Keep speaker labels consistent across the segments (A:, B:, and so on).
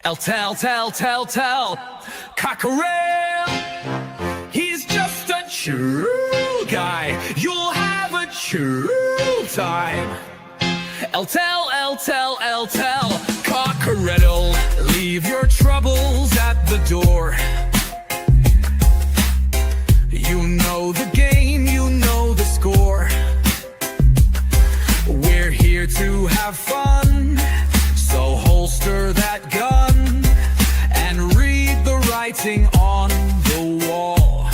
A: Tell, Cockerel, he's just a true guy. You'll have a true time. Tell, Cockerel, leave your troubles at the door. You know the game, you know the score. We're here to have fun, so holster that gun and read the writing on the wall.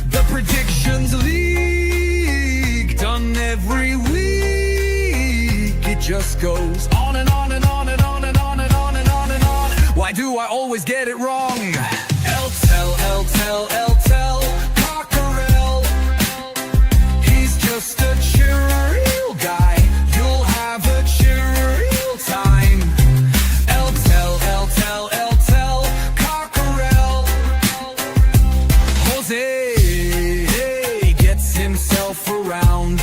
A: The predictions league, done every week. It just goes on and on and on and on and on and on and on and on. Why do I always get it wrong? Tell, Cockerel, he's just a chill guy. You'll have a chill time. Tell, Cockerel. Jose gets himself around,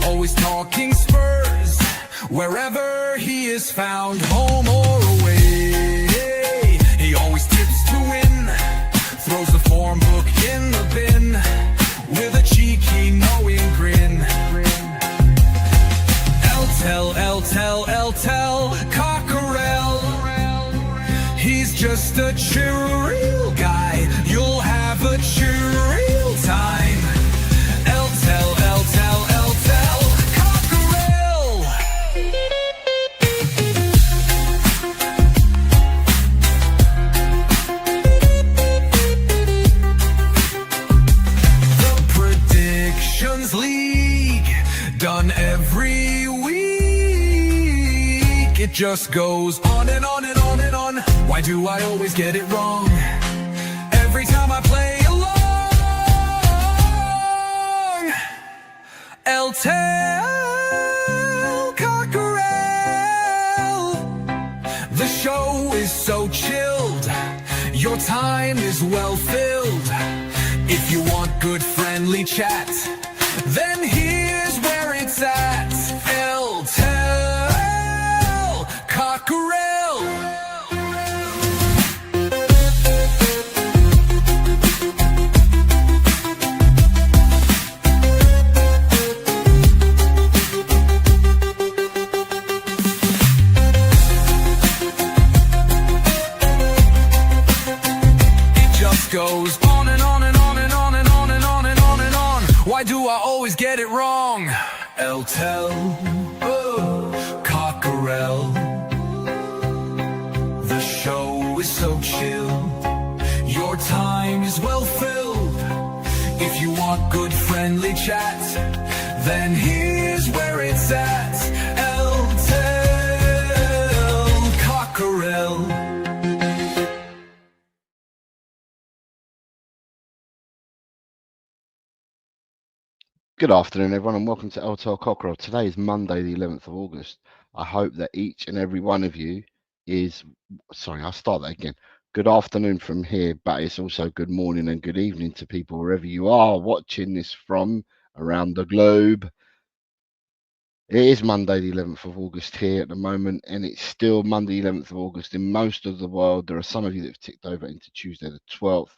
A: always talking Spurs wherever he is found, home or away. He always tips to win, throws the form book in the bin with a cheeky knowing grin. Tell, Cockerel, he's just a chill guy. You'll have a chill time. Tell, Cockerel. The predictions league, done every week. It just goes on and on and on and on. Why do I always get it wrong? Every time I play along. Tell, Cockerel, the show is so chilled, your time is well filled. If you want good friendly chat, then here's where it's at. Tell, Cockerel. It just goes on and on and on and on and on and on and on and on. Why do I always get it wrong? Tell, Cockerel, the show is so chill, your time is well filled. If you want good friendly chat, then here's where it's at. Tell, Cockerel.
B: Good afternoon, everyone, and welcome to Tell Cockerel. Today is Monday, the 11th of August. I hope that each and every one of you is... Sorry, I'll start that again. Good afternoon from here, but it's also good morning and good evening to people wherever you are watching this from around the globe. It is Monday, the 11th of August here at the moment, and it's still Monday, 11th of August in most of the world. There are some of you that have ticked over into Tuesday, the 12th,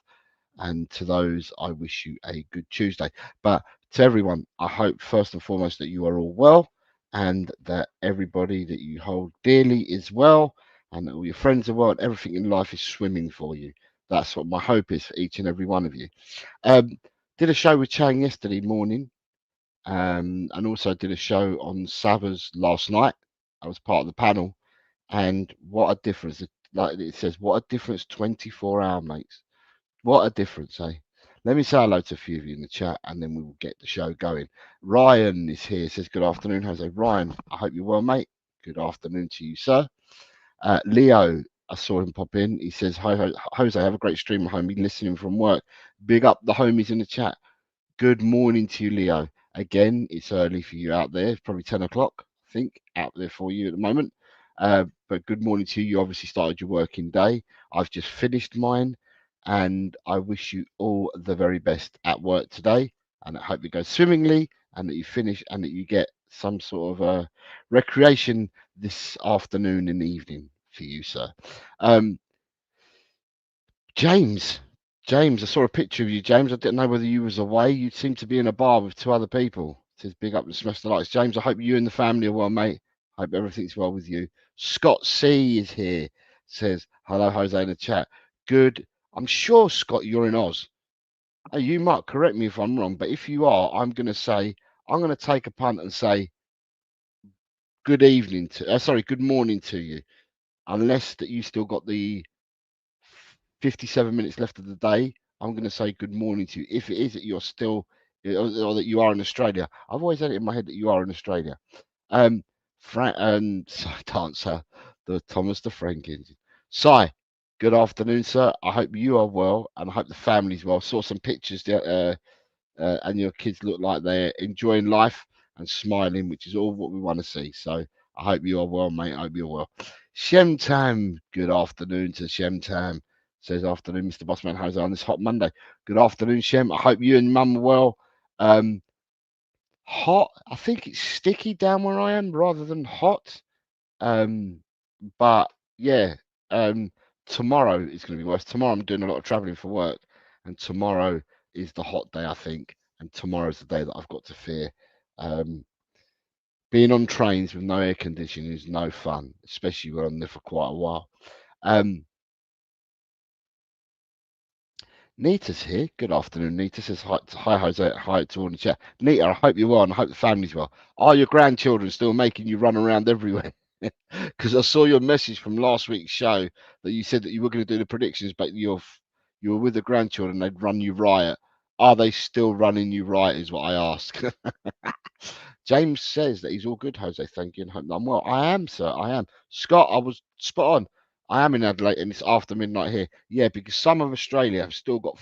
B: and to those, I wish you a good Tuesday. But to everyone, I hope first and foremost that you are all well and that everybody that you hold dearly is well and that all your friends are well and everything in life is swimming for you. That's what my hope is for each and every one of you. Did a show with Chang yesterday morning and also did a show on Savas last night. I was part of the panel, and what a difference. Like it says, what a difference 24-hour makes. What a difference, eh? Let me say hello to a few of you in the chat and then we will get the show going. Ryan is here, says good afternoon, Jose. Ryan, I hope you're well, mate. Good afternoon to you, sir. Leo, I saw him pop in. He says, hi, Jose, have a great stream at home. Been listening from work. Big up the homies in the chat. Good morning to you, Leo. Again, it's early for you out there. It's probably 10 o'clock, I think, out there for you at the moment. But good morning to you. You obviously started your working day. I've just finished mine, and I wish you all the very best at work today. And I hope it goes swimmingly, and that you finish, and that you get some sort of recreation this afternoon and evening for you, sir. Um, James, James, I saw a picture of you, James. I didn't know whether you was away. You seem to be in a bar with two other people. It says big up and smash the lights. James, I hope you and the family are well, mate. Hope everything's well with you. Scott C is here. Says hello, Jose, in the chat. Good. I'm sure, Scott, you're in Oz. You might correct me if I'm wrong, but if you are, I'm going to take a punt and say good evening to, sorry, good morning to you, unless that you still got the 57 minutes left of the day. I'm going to say good morning to you. If it is that you're still, or that you are in Australia, I've always had it in my head that you are in Australia. Frank and dancer, the Thomas the Frank engine. Si, good afternoon, sir. I hope you are well, and I hope the family's well. I saw some pictures there, and your kids look like they're enjoying life and smiling, which is all what we want to see. So I hope you are well, mate. I hope you're well. Shemtam, good afternoon to Shemtam. Says afternoon, Mr. Bossman. How's it on this hot Monday? Good afternoon, Shem. I hope you and Mum are well. Hot. I think it's sticky down where I am rather than hot. But yeah, tomorrow is going to be worse. Tomorrow I'm doing a lot of traveling for work, and tomorrow is the hot day, I think. And tomorrow's the day that I've got to fear. Being on trains with no air conditioning is no fun, especially when I'm there for quite a while. Nita's here. Good afternoon, Nita. Says hi, Jose. Hi to all in the chat. Nita, I hope you're well and I hope the family's well. Are your grandchildren still making you run around everywhere? Because I saw your message from last week's show that you said that you were going to do the predictions, but you were with the grandchildren, they'd run you riot. Are they still running you riot? Is what I ask. James says that he's all good, Jose. Thank you, and hope that I'm well. I am, sir. I am. Scott, I was spot on. I am in Adelaide, and it's after midnight here. Yeah, because some of Australia have still got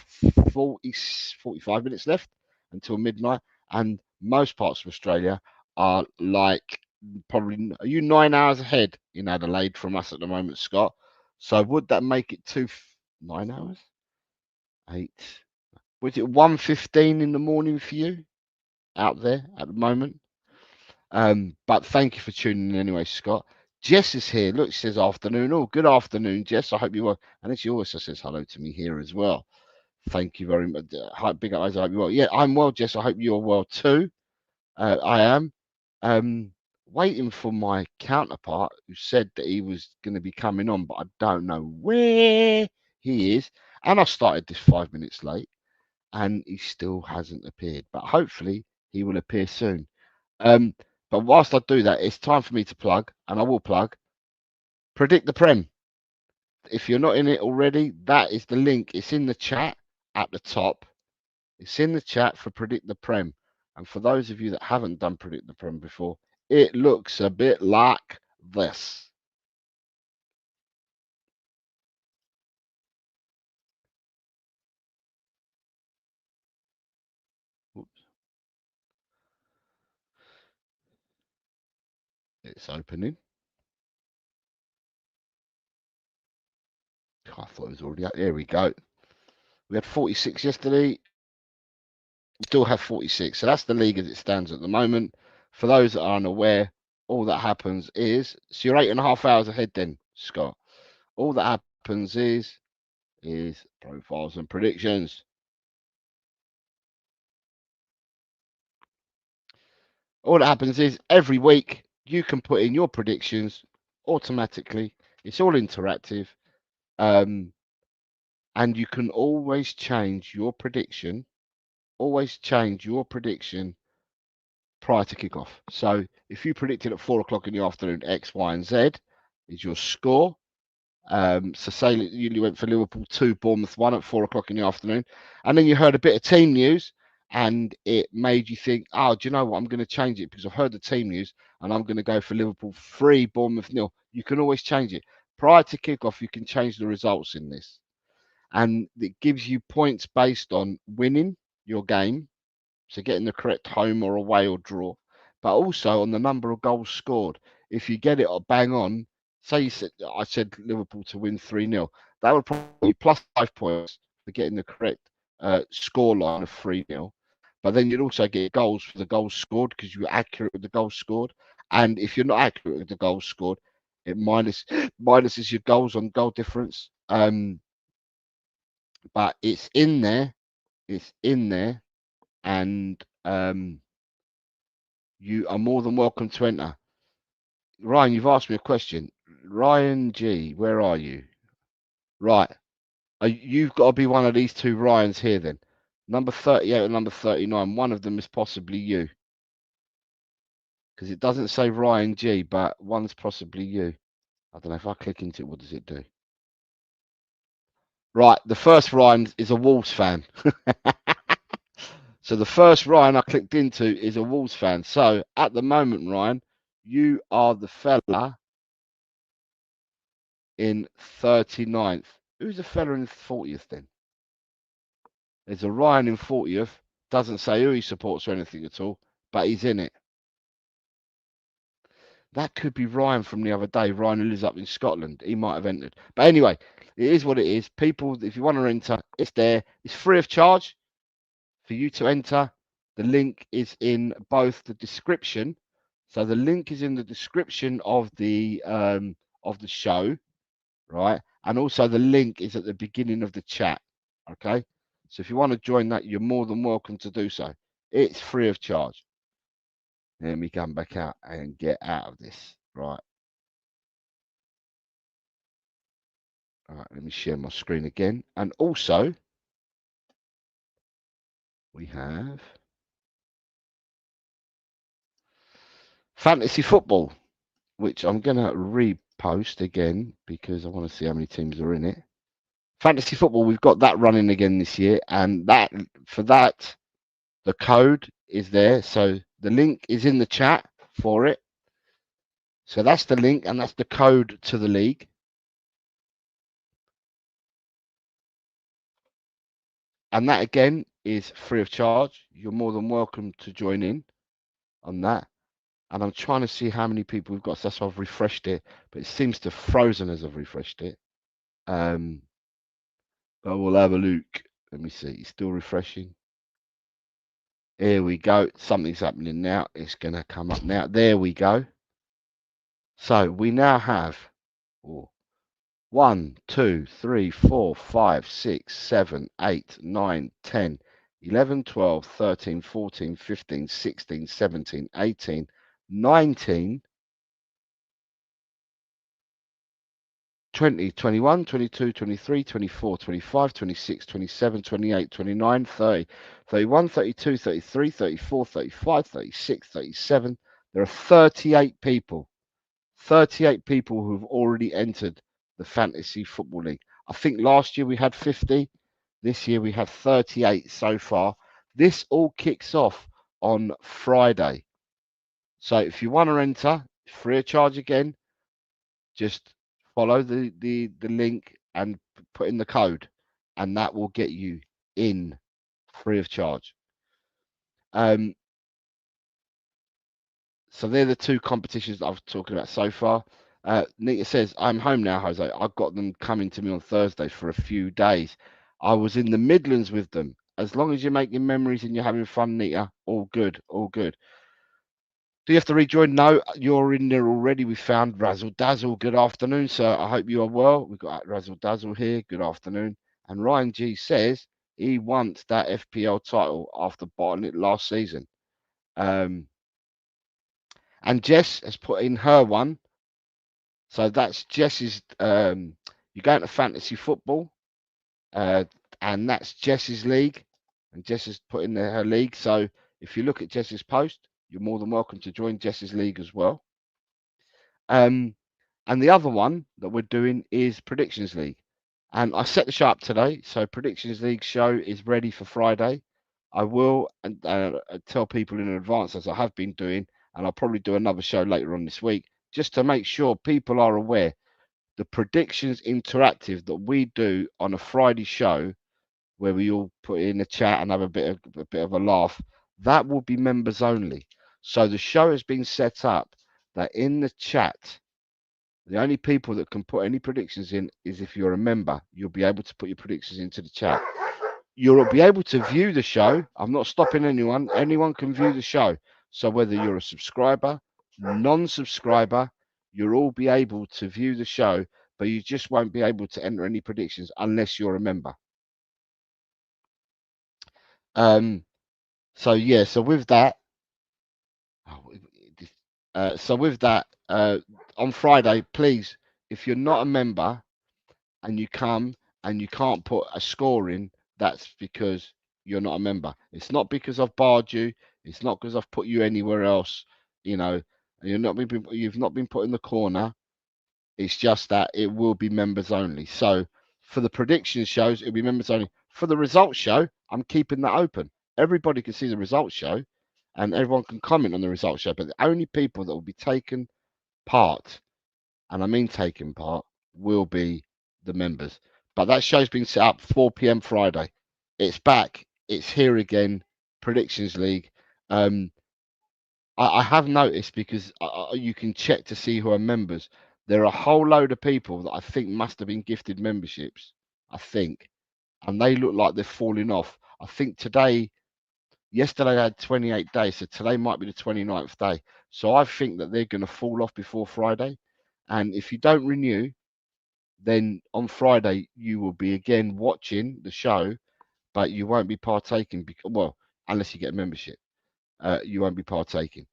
B: 45 minutes left until midnight, and most parts of Australia are like probably. Are you 9 hours ahead in Adelaide from us at the moment, Scott? So would that make it 9 hours? 8. Was it 1:15 in the morning for you out there at the moment? But thank you for tuning in anyway, Scott. Jess is here. Look, she says afternoon. Oh, good afternoon, Jess. I hope you are. And then she also says hello to me here as well. Thank you very much. Hi, big up, eyes. I hope you're well. Yeah, I'm well, Jess. I hope you're well too. I am. Waiting for my counterpart who said that he was going to be coming on, but I don't know where he is. And I started this 5 minutes late, and he still hasn't appeared. But hopefully, he will appear soon. But whilst I do that, it's time for me to plug, and I will plug Predict the Prem. If you're not in it already, that is the link. It's in the chat at the top. It's in the chat for Predict the Prem. And for those of you that haven't done Predict the Prem before, it looks a bit like this. Oops. It's opening. Oh, I thought it was already out. There we go. We had 46 yesterday. We still have 46. So that's the league as it stands at the moment. For those that are unaware, all that happens is, so you're 8.5 hours ahead then, Scott. All that happens is profiles and predictions. All that happens is every week you can put in your predictions automatically. It's all interactive. And you can always change your prediction. Always change your prediction prior to kickoff. So if you predicted at 4 o'clock in the afternoon, X, Y, and Z is your score. So say you went for Liverpool 2, Bournemouth 1 at 4 o'clock in the afternoon, and then you heard a bit of team news, and it made you think, oh, do you know what? I'm going to change it because I've heard the team news, and I'm going to go for Liverpool 3, Bournemouth 0. You can always change it prior to kickoff. You can change the results in this, and it gives you points based on winning your game, so getting the correct home or away or draw, but also on the number of goals scored. If you get it bang on, say I said Liverpool to win 3-0, that would probably be plus 5 points for getting the correct score line of 3-0. but then you'd also get goals for the goals scored because you were accurate with the goals scored. And if you're not accurate with the goals scored, it minuses your goals on goal difference. But it's in there. It's in there, and you are more than welcome to enter. Ryan, you've asked me a question. Ryan G, where are you? Right. You've got to be one of these two Ryans here then. Number 38 and number 39. One of them is possibly you. Because it doesn't say Ryan G, but one's possibly you. I don't know if I click into it, what does it do? Right, the first Ryan is a Wolves fan. So the first Ryan I clicked into is a Wolves fan. So at the moment, Ryan, you are the fella in 39th. Who's the fella in 40th then? There's a Ryan in 40th. Doesn't say who he supports or anything at all, but he's in it. That could be Ryan from the other day. Ryan who lives up in Scotland. He might have entered. But anyway, it is what it is. People, if you want to enter, it's there. It's free of charge for you to enter. The link is in both the description. So the link is in the description of the show, right? And also the link is at the beginning of the chat. Okay. So if you want to join that, you're more than welcome to do so. It's free of charge. Let me come back out and get out of this. Right. All right, let me share my screen again. And also, we have fantasy football, which I'm going to repost again because I want to see how many teams are in it. Fantasy football, we've got that running again this year. And that for that, the code is there. So the link is in the chat for it. So that's the link and that's the code to the league. And that again is free of charge. You're more than welcome to join in on that. And I'm trying to see how many people we've got. So that's why I've refreshed it, but it seems to have frozen as I've refreshed it. But we'll have a look. Let me see. It's still refreshing. Here we go. Something's happening now. It's going to come up now. There we go. So we now have 1, 2, 3, 4, 5, 6, 7, 8, 9, 10, 11, 12, 13, 14, 15, 16, 17, 18, 19, 20, 21, 22, 23, 24, 25, 26, 27, 28, 29, 30, 31, 32, 33, 34, 35, 36, 37. There are 38 people who've already entered the Fantasy Football League. I think last year we had 50. This year we have 38 so far. This all kicks off on Friday. So if you want to enter, free of charge again, just follow the link and put in the code, and that will get you in free of charge. So they're the two competitions that I've talking about so far. Nita says, I'm home now, Jose. I've got them coming to me on Thursday for a few days. I was in the Midlands with them. As long as you're making memories and you're having fun, Nita, all good, all good. Do you have to rejoin? No, you're in there already. We found Razzle Dazzle. Good afternoon, sir. I hope you are well. We've got Razzle Dazzle here. Good afternoon. And Ryan G says he wants that FPL title after bottling it last season. And Jess has put in her one. So that's Jess's. You're going to fantasy football, and that's Jess's league. And Jess has put in her league. So if you look at Jess's post, you're more than welcome to join Jess's league as well. And the other one that we're doing is Predictions League. And I set the show up today. So Predictions League show is ready for Friday. I will tell people in advance, as I have been doing, and I'll probably do another show later on this week, just to make sure people are aware. The Predictions Interactive that we do on a Friday show, where we all put in a chat and have a bit of a laugh, that will be members only. So the show has been set up that in the chat, the only people that can put any predictions in is if you're a member. You'll be able to put your predictions into the chat. You'll be able to view the show. I'm not stopping anyone. Anyone can view the show. So whether you're a subscriber, non-subscriber, you'll all be able to view the show, but you just won't be able to enter any predictions unless you're a member. So yeah, so with that, on Friday, please, if you're not a member and you come and you can't put a score in, that's because you're not a member. It's not because I've barred you. It's not because I've put you anywhere else. You know, you've not been put in the corner. It's just that it will be members only. So for the prediction shows, it'll be members only. For the results show, I'm keeping that open. Everybody can see the results show and everyone can comment on the results show. But the only people that will be taking part, and I mean taking part, will be the members. But that show's been set up 4 p.m. Friday. It's back. It's here again. Predictions League. I have noticed because you can check to see who are members. There are a whole load of people that I think must have been gifted memberships. I think, and they look like they're falling off. I think yesterday I had 28 days, so today might be the 29th day. So I think that they're going to fall off before Friday. And if you don't renew, then on Friday you will be again watching the show, but you won't be partaking because, well, unless you get a membership, you won't be partaking.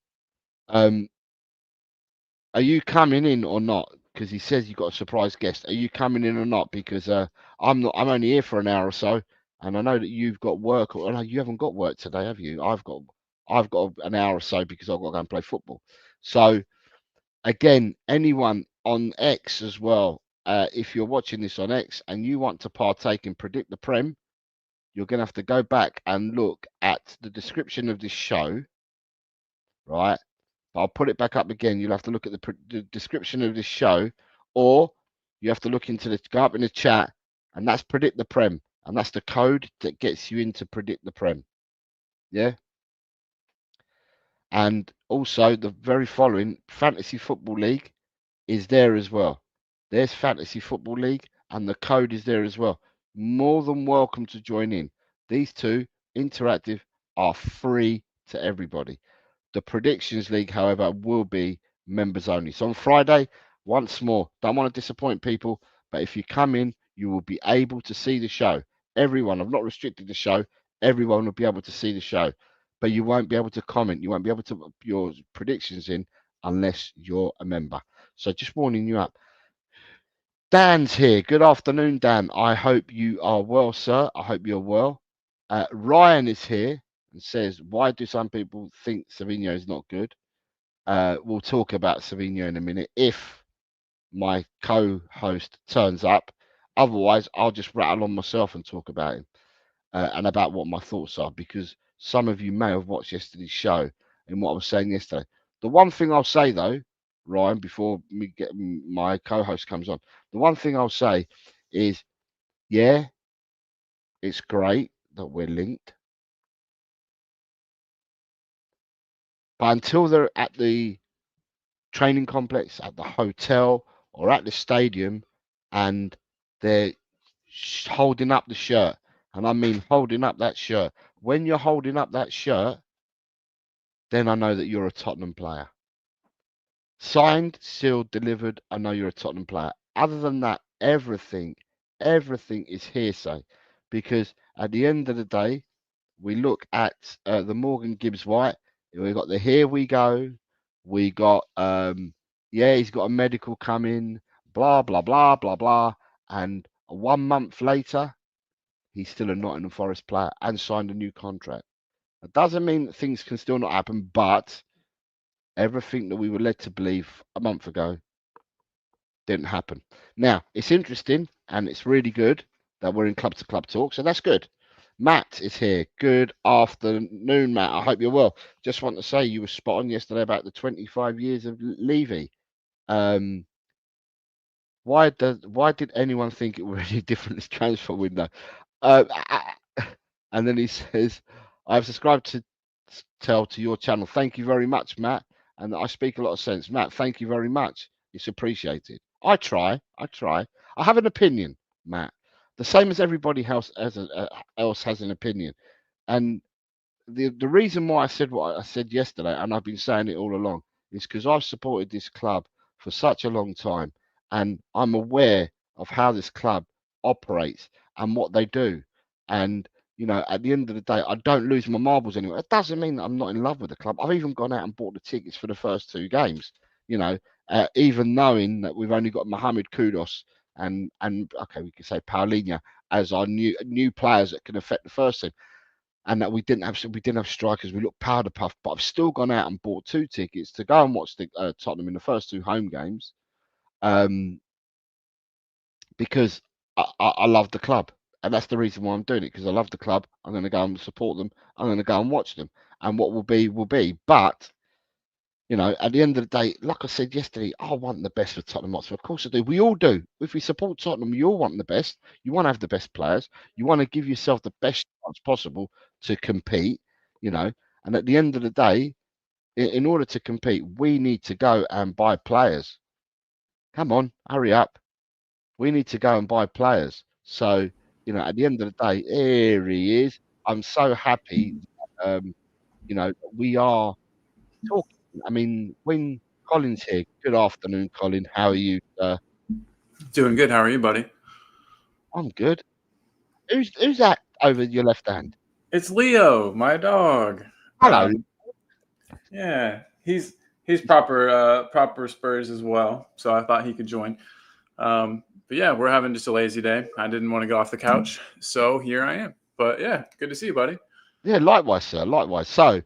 B: Are you coming in or not? Because he says you've got a surprise guest. Are you coming in or not? Because I'm not. I'm only here for an hour or so, and I know that you've got work. Or no, you haven't got work today, have you? I've got an hour or so because I've got to go and play football. So again, anyone on X as well. If you're watching this on X and you want to partake and predict the Prem, you're going to have to go back and look at the description of this show, right? I'll put it back up again. You'll have to look at the description of this show, or you have to go up in the chat, and that's Predict the Prem, and that's the code that gets you into Predict the Prem. Yeah. And also the very following Fantasy Football League is there as well. There's Fantasy Football League, and the code is there as well. More than welcome to join in. These two interactive are free to everybody. The Predictions League, however, will be members only. So on Friday, once more, don't want to disappoint people, but if you come in, you will be able to see the show. Everyone, I've not restricted the show. Everyone will be able to see the show, but you won't be able to comment. You won't be able to put your predictions in unless you're a member. So just warning you up. Dan's here. Good afternoon, Dan. I hope you are well, sir. I hope you're well. Ryan is here and says, why do some people think Savinho is not good? We'll talk about Savinho in a minute if my co-host turns up. Otherwise, I'll just rattle on myself and talk about him and about what my thoughts are, because some of you may have watched yesterday's show and what I was saying yesterday. The one thing I'll say, though, Ryan, before my co-host comes on, the one thing I'll say is, yeah, it's great that we're linked, but until they're at the training complex, at the hotel, or at the stadium, and they're holding up the shirt, and I mean holding up that shirt. When you're holding up that shirt, then I know that you're a Tottenham player. Signed, sealed, delivered, I know you're a Tottenham player. Other than that, everything is hearsay, because at the end of the day, we look at the Morgan Gibbs White. We got the here we go. We got yeah, he's got a medical coming. Blah blah blah blah blah. And 1 month later, he's still a Nottingham Forest player and signed a new contract. That doesn't mean that things can still not happen, but everything that we were led to believe a month ago didn't happen. Now, it's interesting and it's really good that we're in club to club talk, so that's good. Matt is here. Good afternoon, Matt. I hope you're well. Just want to say you were spot on yesterday about the 25 years of Levy. Why did anyone think it was really different this transfer window? And then he says, I've subscribed to your channel. Thank you very much, Matt. And I speak a lot of sense. Matt, thank you very much. It's appreciated. I try. I have an opinion, Matt. the same as everybody else has an opinion. And the reason why I said what I said yesterday, and I've been saying it all along, is because I've supported this club for such a long time, and I'm aware of how this club operates and what they do. And at the end of the day, I don't lose my marbles anyway. It doesn't mean that I'm not in love with the club. I've even gone out and bought the tickets for the first two games. Even knowing that we've only got Mohamed Kudus and okay, we can say Paulinho as our new players that can affect the first team, and that we didn't have strikers. We looked powder puff, but I've still gone out and bought two tickets to go and watch the Tottenham in the first two home games, um, because I love the club, and that's the reason why I'm doing it, because I love the club. I'm going to go and support them. I'm going to go and watch them, and what will be will be. But at the end of the day, like I said yesterday, I want the best for Tottenham Hotspur. Of course I do. We all do. If we support Tottenham, you all want the best. You want to have the best players. You want to give yourself the best chance possible to compete. And at the end of the day, in order to compete, we need to go and buy players. Come on, hurry up. We need to go and buy players. So, at the end of the day, here he is. I'm so happy. We are talking. I mean, when Colin's here, good afternoon, Colin. How are you, sir?
C: Doing good. How are you, buddy?
B: I'm good. Who's that over your left hand?
C: It's Leo, my dog.
B: Hello.
C: Yeah, he's proper Spurs as well, so I thought he could join. But yeah, we're having just a lazy day. I didn't want to go off the couch, so here I am. But yeah, good to see you, buddy.
B: Yeah, likewise, sir. Likewise. So,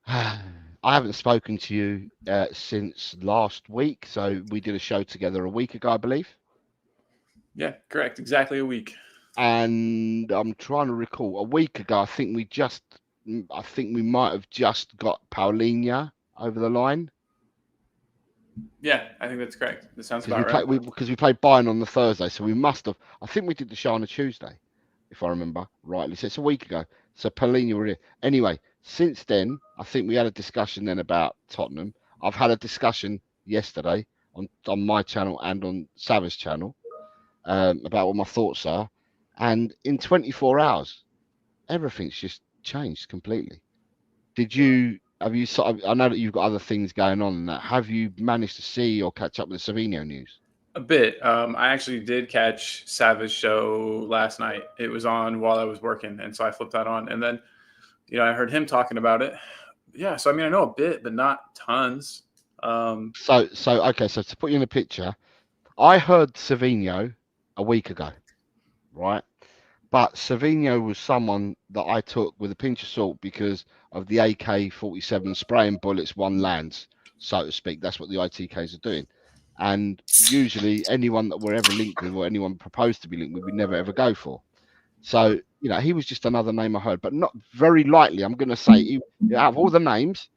B: I haven't spoken to you since last week. So we did a show together a week ago, I believe.
C: Yeah, correct. Exactly a week.
B: And I'm trying to recall. A week ago, I think we might have just got Paulinho over the line.
C: Yeah, I think that's correct. That sounds about right.
B: Because we played Bayern on the Thursday, so we must have. I think we did the show on a Tuesday, if I remember rightly. So it's a week ago. So Paulinho were here. Anyway, since then, I think we had a discussion then about Tottenham. I've had a discussion yesterday on my channel and on Sav's channel about what my thoughts are. And in 24 hours, everything's just changed completely. Have you sort of, I know that you've got other things going on and that. Have you managed to see or catch up with the Savinho news?
C: A bit. I actually did catch Sav's show last night. It was on while I was working, and so I flipped that on. And then, I heard him talking about it. Yeah, so I mean, I know a bit, but not tons.
B: So to put you in a picture, I heard Savinho a week ago, right? But Savinho was someone that I took with a pinch of salt because of the AK-47 spraying bullets, one lands, so to speak. That's what the ITKs are doing. And usually anyone that we're ever linked with or anyone proposed to be linked with, we never ever go for. So, he was just another name I heard, but not very lightly. I'm going to say, out of all the names,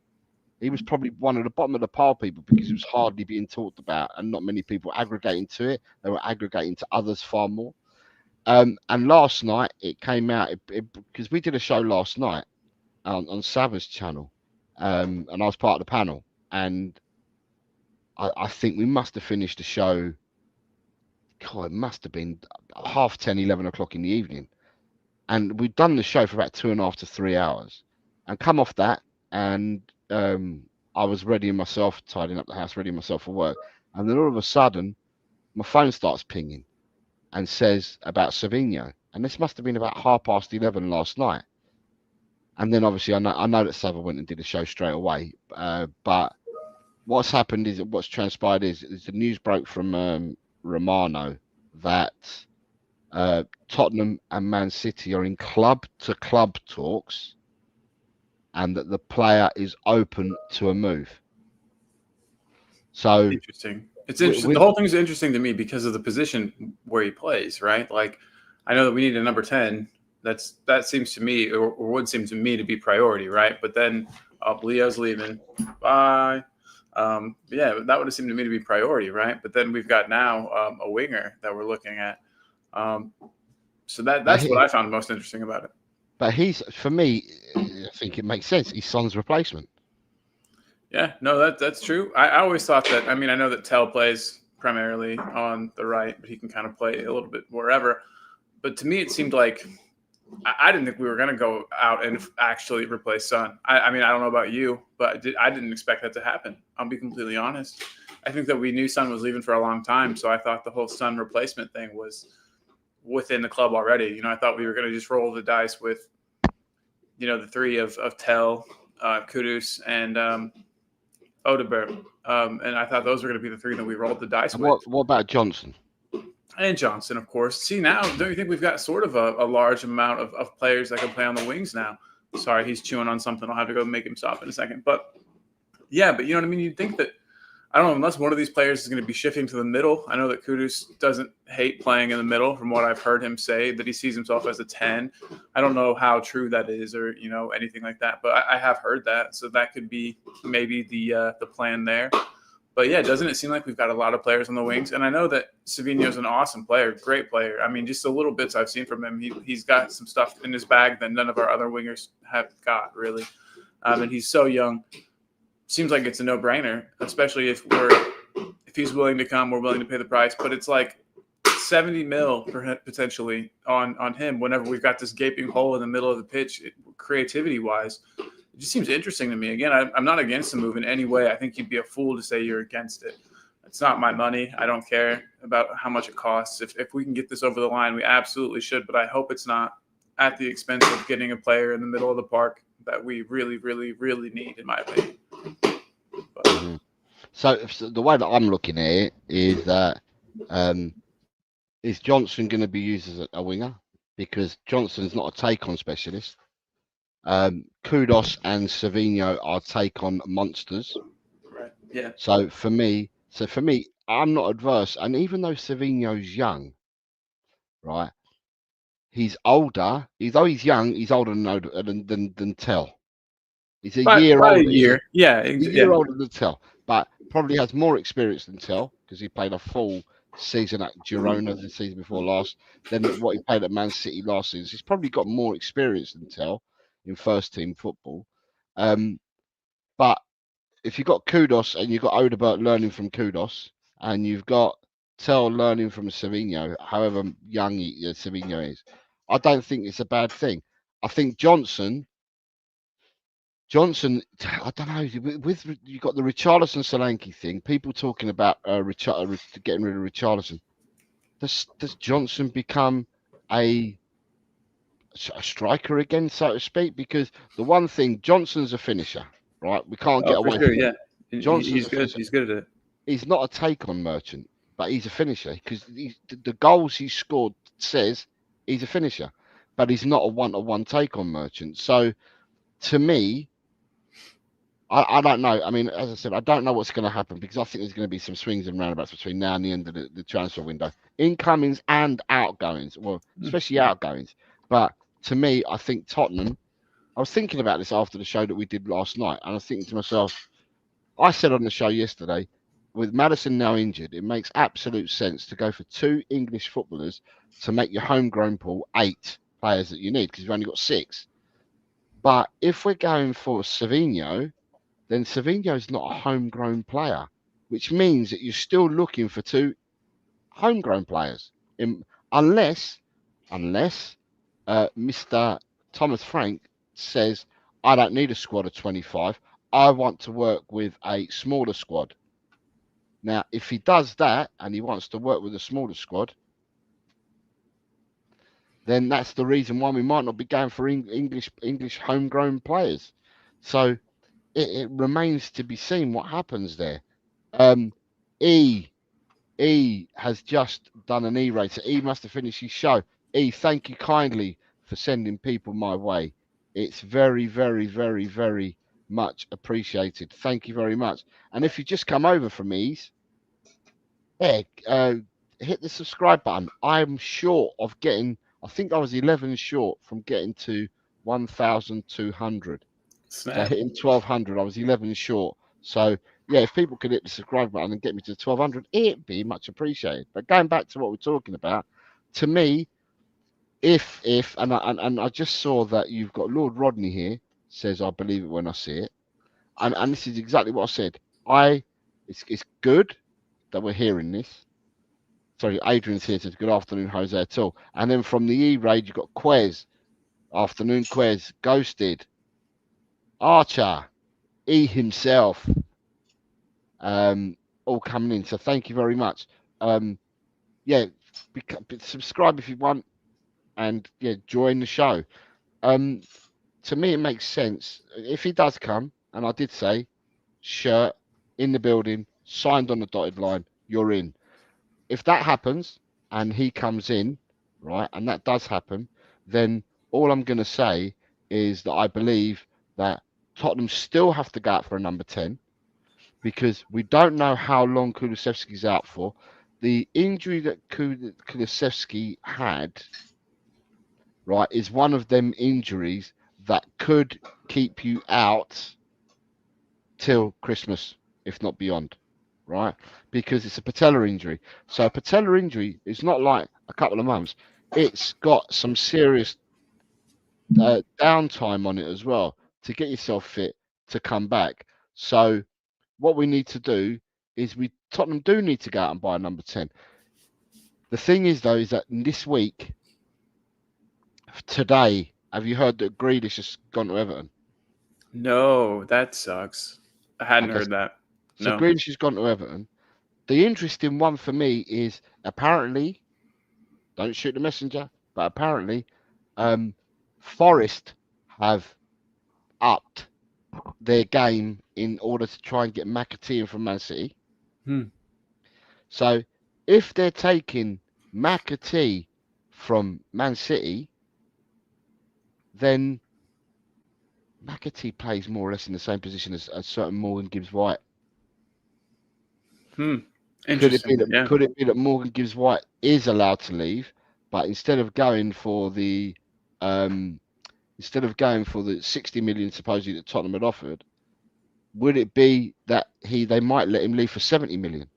B: he was probably one of the bottom of the pile people because it was hardly being talked about and not many people aggregating to it. They were aggregating to others far more. And last night it came out because we did a show last night on Sav's channel, and I was part of the panel, and I think we must have finished the show. God, it must have been 10:30, 11 o'clock in the evening, and we'd done the show for about 2.5 to 3 hours, and come off that, and I was readying myself, tidying up the house, readying myself for work, and then all of a sudden, my phone starts pinging and says about Savinho, and this must have been about 11:30 last night. And then obviously I know that Sava went and did a show straight away, but what's transpired is the news broke from Romano that Tottenham and Man City are in club-to-club talks, and that the player is open to a move. So
C: interesting. It's interesting. The whole thing is interesting to me because of the position where he plays, right? Like, I know that we need a number 10. That seems to me, or would seem to me, to be priority, right? But then Leo's leaving. Bye. Yeah, that would have seemed to me to be priority, right? But then we've got now a winger that we're looking at. So that's what I found most interesting about it.
B: But for me, I think it makes sense. He's Son's replacement.
C: Yeah, no, that's true. I always thought that. I mean, I know that Tell plays primarily on the right, but he can kind of play a little bit wherever. But to me, it seemed like I didn't think we were going to go out and actually replace Son. I mean, I don't know about you, but I didn't expect that to happen. I'll be completely honest. I think that we knew Son was leaving for a long time, so I thought the whole Son replacement thing was within the club already. You know, I thought we were going to just roll the dice with, you know, the three of Tell, Kudus, and Odegaard. And I thought those were going to be the three that we rolled the dice with.
B: What about Johnson?
C: And Johnson, of course. See, now, don't you think we've got sort of a large amount of players that can play on the wings now? Sorry, he's chewing on something. I'll have to go make him stop in a second. But, yeah, but you know what I mean? You'd think that, I don't know, unless one of these players is going to be shifting to the middle. I know that Kudus doesn't hate playing in the middle from what I've heard him say, that he sees himself as a 10. I don't know how true that is or, you know, anything like that. But I have heard that. So that could be maybe the plan there. But, yeah, doesn't it seem like we've got a lot of players on the wings? And I know that Savinho's an awesome player, great player. I mean, just the little bits I've seen from him, he's got some stuff in his bag that none of our other wingers have got, really. And he's so young. Seems like it's a no-brainer, especially if he's willing to come, we're willing to pay the price. But it's like 70 mil potentially on him whenever we've got this gaping hole in the middle of the pitch, creativity-wise. It just seems interesting to me. Again, I'm not against the move in any way. I think you'd be a fool to say you're against it. It's not my money. I don't care about how much it costs. If we can get this over the line, we absolutely should. But I hope it's not at the expense of getting a player in the middle of the park that we really, really, really need, in my opinion.
B: So the way that I'm looking at it is that is Johnson going to be used as a winger? Because Johnson's not a take-on specialist. Kudos and Savinho are take-on monsters.
C: Right. Yeah.
B: So for me, I'm not adverse. And even though Savinho's young, right, he's older. Though he's young, he's older than Tell. He's a year older.
C: Yeah,
B: a year older than Tell, but probably has more experience than Tell because he played a full season at Girona the season before last than what he played at Man City last season. He's probably got more experience than Tell in first team football. But if you've got Kudos and you've got Odegaard learning from Kudos and you've got Tell learning from Savinho, however young Savinho is, I don't think it's a bad thing. I think Johnson, I don't know. With you got the Richarlison Solanke thing. People talking about getting rid of Richarlison. Does Johnson become a striker again, so to speak? Because the one thing, Johnson's a finisher, right? We can't get away from
C: it.
B: Yeah,
C: Johnson's good. He's good at it.
B: He's not a take-on merchant, but he's a finisher because the goals he scored says he's a finisher, but he's not a one-to-one take-on merchant. So, to me, I don't know. I mean, as I said, I don't know what's going to happen because I think there's going to be some swings and roundabouts between now and the end of the transfer window. Incomings and outgoings, well, especially outgoings. But to me, I think Tottenham, I was thinking about this after the show that we did last night, and I was thinking to myself, I said on the show yesterday, with Maddison now injured, it makes absolute sense to go for 2 English footballers to make your homegrown pool 8 players that you need because you've only got 6. But if we're going for Savinho, then Savinho's not a homegrown player, which means that you're still looking for 2 homegrown players, unless Mr. Thomas Frank says, I don't need a squad of 25. I want to work with a smaller squad. Now, if he does that and he wants to work with a smaller squad, then that's the reason why we might not be going for English homegrown players. So it remains to be seen what happens there. E has just done an E-race. So E must have finished his show. E, thank you kindly for sending people my way. It's very, very, very, very much appreciated. Thank you very much. And if you just come over from E's, hit the subscribe button. I'm short of getting, I think I was 11 short from getting to 1,200. So hitting 1,200, I was 11 short. So yeah, if people could hit the subscribe button and get me to 1,200, it'd be much appreciated. But going back to what we're talking about, to me, if and I just saw that you've got Lord Rodney here, says I believe it when I see it, and this is exactly what I said. It's good, that were hearing this. Sorry, Adrian's here, says good afternoon, Jose at all. And then from the E-Raid, you've got Quez. Afternoon, Quez. Ghosted. Archer. E himself. All coming in. So thank you very much. Yeah, subscribe if you want, and yeah, join the show. To me, it makes sense if he does come, and I did say, shirt in the building, signed on the dotted line, you're in. If that happens and he comes in, right, and that does happen, then all I'm going to say is that I believe that Tottenham still have to go out for a number 10 because we don't know how long Kulusevski's out for. The injury that Kulusevski had, right, is one of them injuries that could keep you out till Christmas, if not beyond, right? Because it's a patella injury. So a patella injury is not like a couple of months. It's got some serious downtime on it as well to get yourself fit to come back. So what we need to do is Tottenham do need to go out and buy a number 10. The thing is, though, is that this week, today, have you heard that Grealish has gone to Everton?
C: No, that sucks. I hadn't heard that.
B: So
C: No.
B: Grealish has gone to Everton. The interesting one for me is apparently, don't shoot the messenger, but apparently, Forest have upped their game in order to try and get McAtee in from Man City. So if they're taking McAtee from Man City, then McAtee plays more or less in the same position as certain Morgan Gibbs-White.
C: Interesting.
B: Could it be that Morgan Gibbs-White is allowed to leave, but instead of going for the 60 million supposedly that Tottenham had offered, would it be that they might let him leave for 70 million?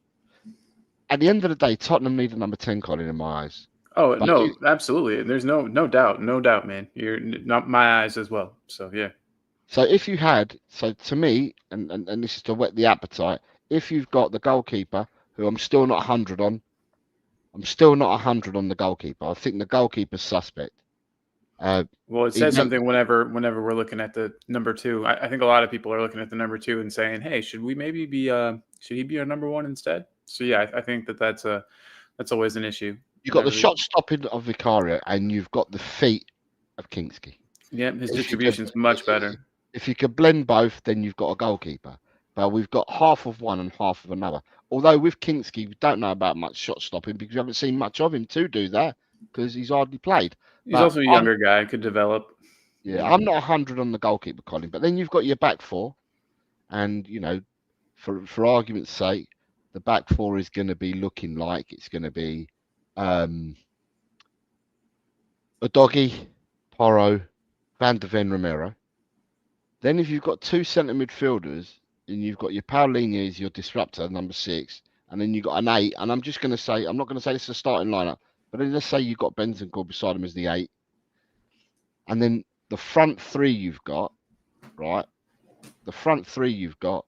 B: At the end of the day, Tottenham need a number 10, Colin, in my eyes.
C: Oh, but no, absolutely. There's no doubt, man. You're not my eyes as well. So yeah.
B: So if you had, to me, and this is to whet the appetite, if you've got the goalkeeper, who I'm still not 100 on, the goalkeeper. I think the goalkeeper's suspect.
C: Well, it says something whenever we're looking at the number 2. I think a lot of people are looking at the number 2 and saying, hey, should we maybe be should he be our number 1 instead? So yeah, I think that's always an issue.
B: You've got the shot stopping of Vicario, and you've got the feet of Kingsky.
C: Yeah, his distribution's much better.
B: If you could blend both, then you've got a goalkeeper. But we've got half of one and half of another. Although with Kingsky, we don't know about much shot stopping because we haven't seen much of him to do that because he's hardly played.
C: He's also a younger guy, could develop.
B: Yeah, I'm not 100 on the goalkeeper, Colin. But then you've got your back four, and for argument's sake, the back four is going to be looking like it's going to be Udogie, Porro, Van de Ven, Romero. Then if you've got 2 centre midfielders, and you've got your Paulinho as your disruptor, number 6, and then you've got an 8, and I'm just going to say, I'm not going to say this is a starting lineup, but then let's say you've got Bentancur beside him as the 8. And then the front 3 you've got, right? The front 3 you've got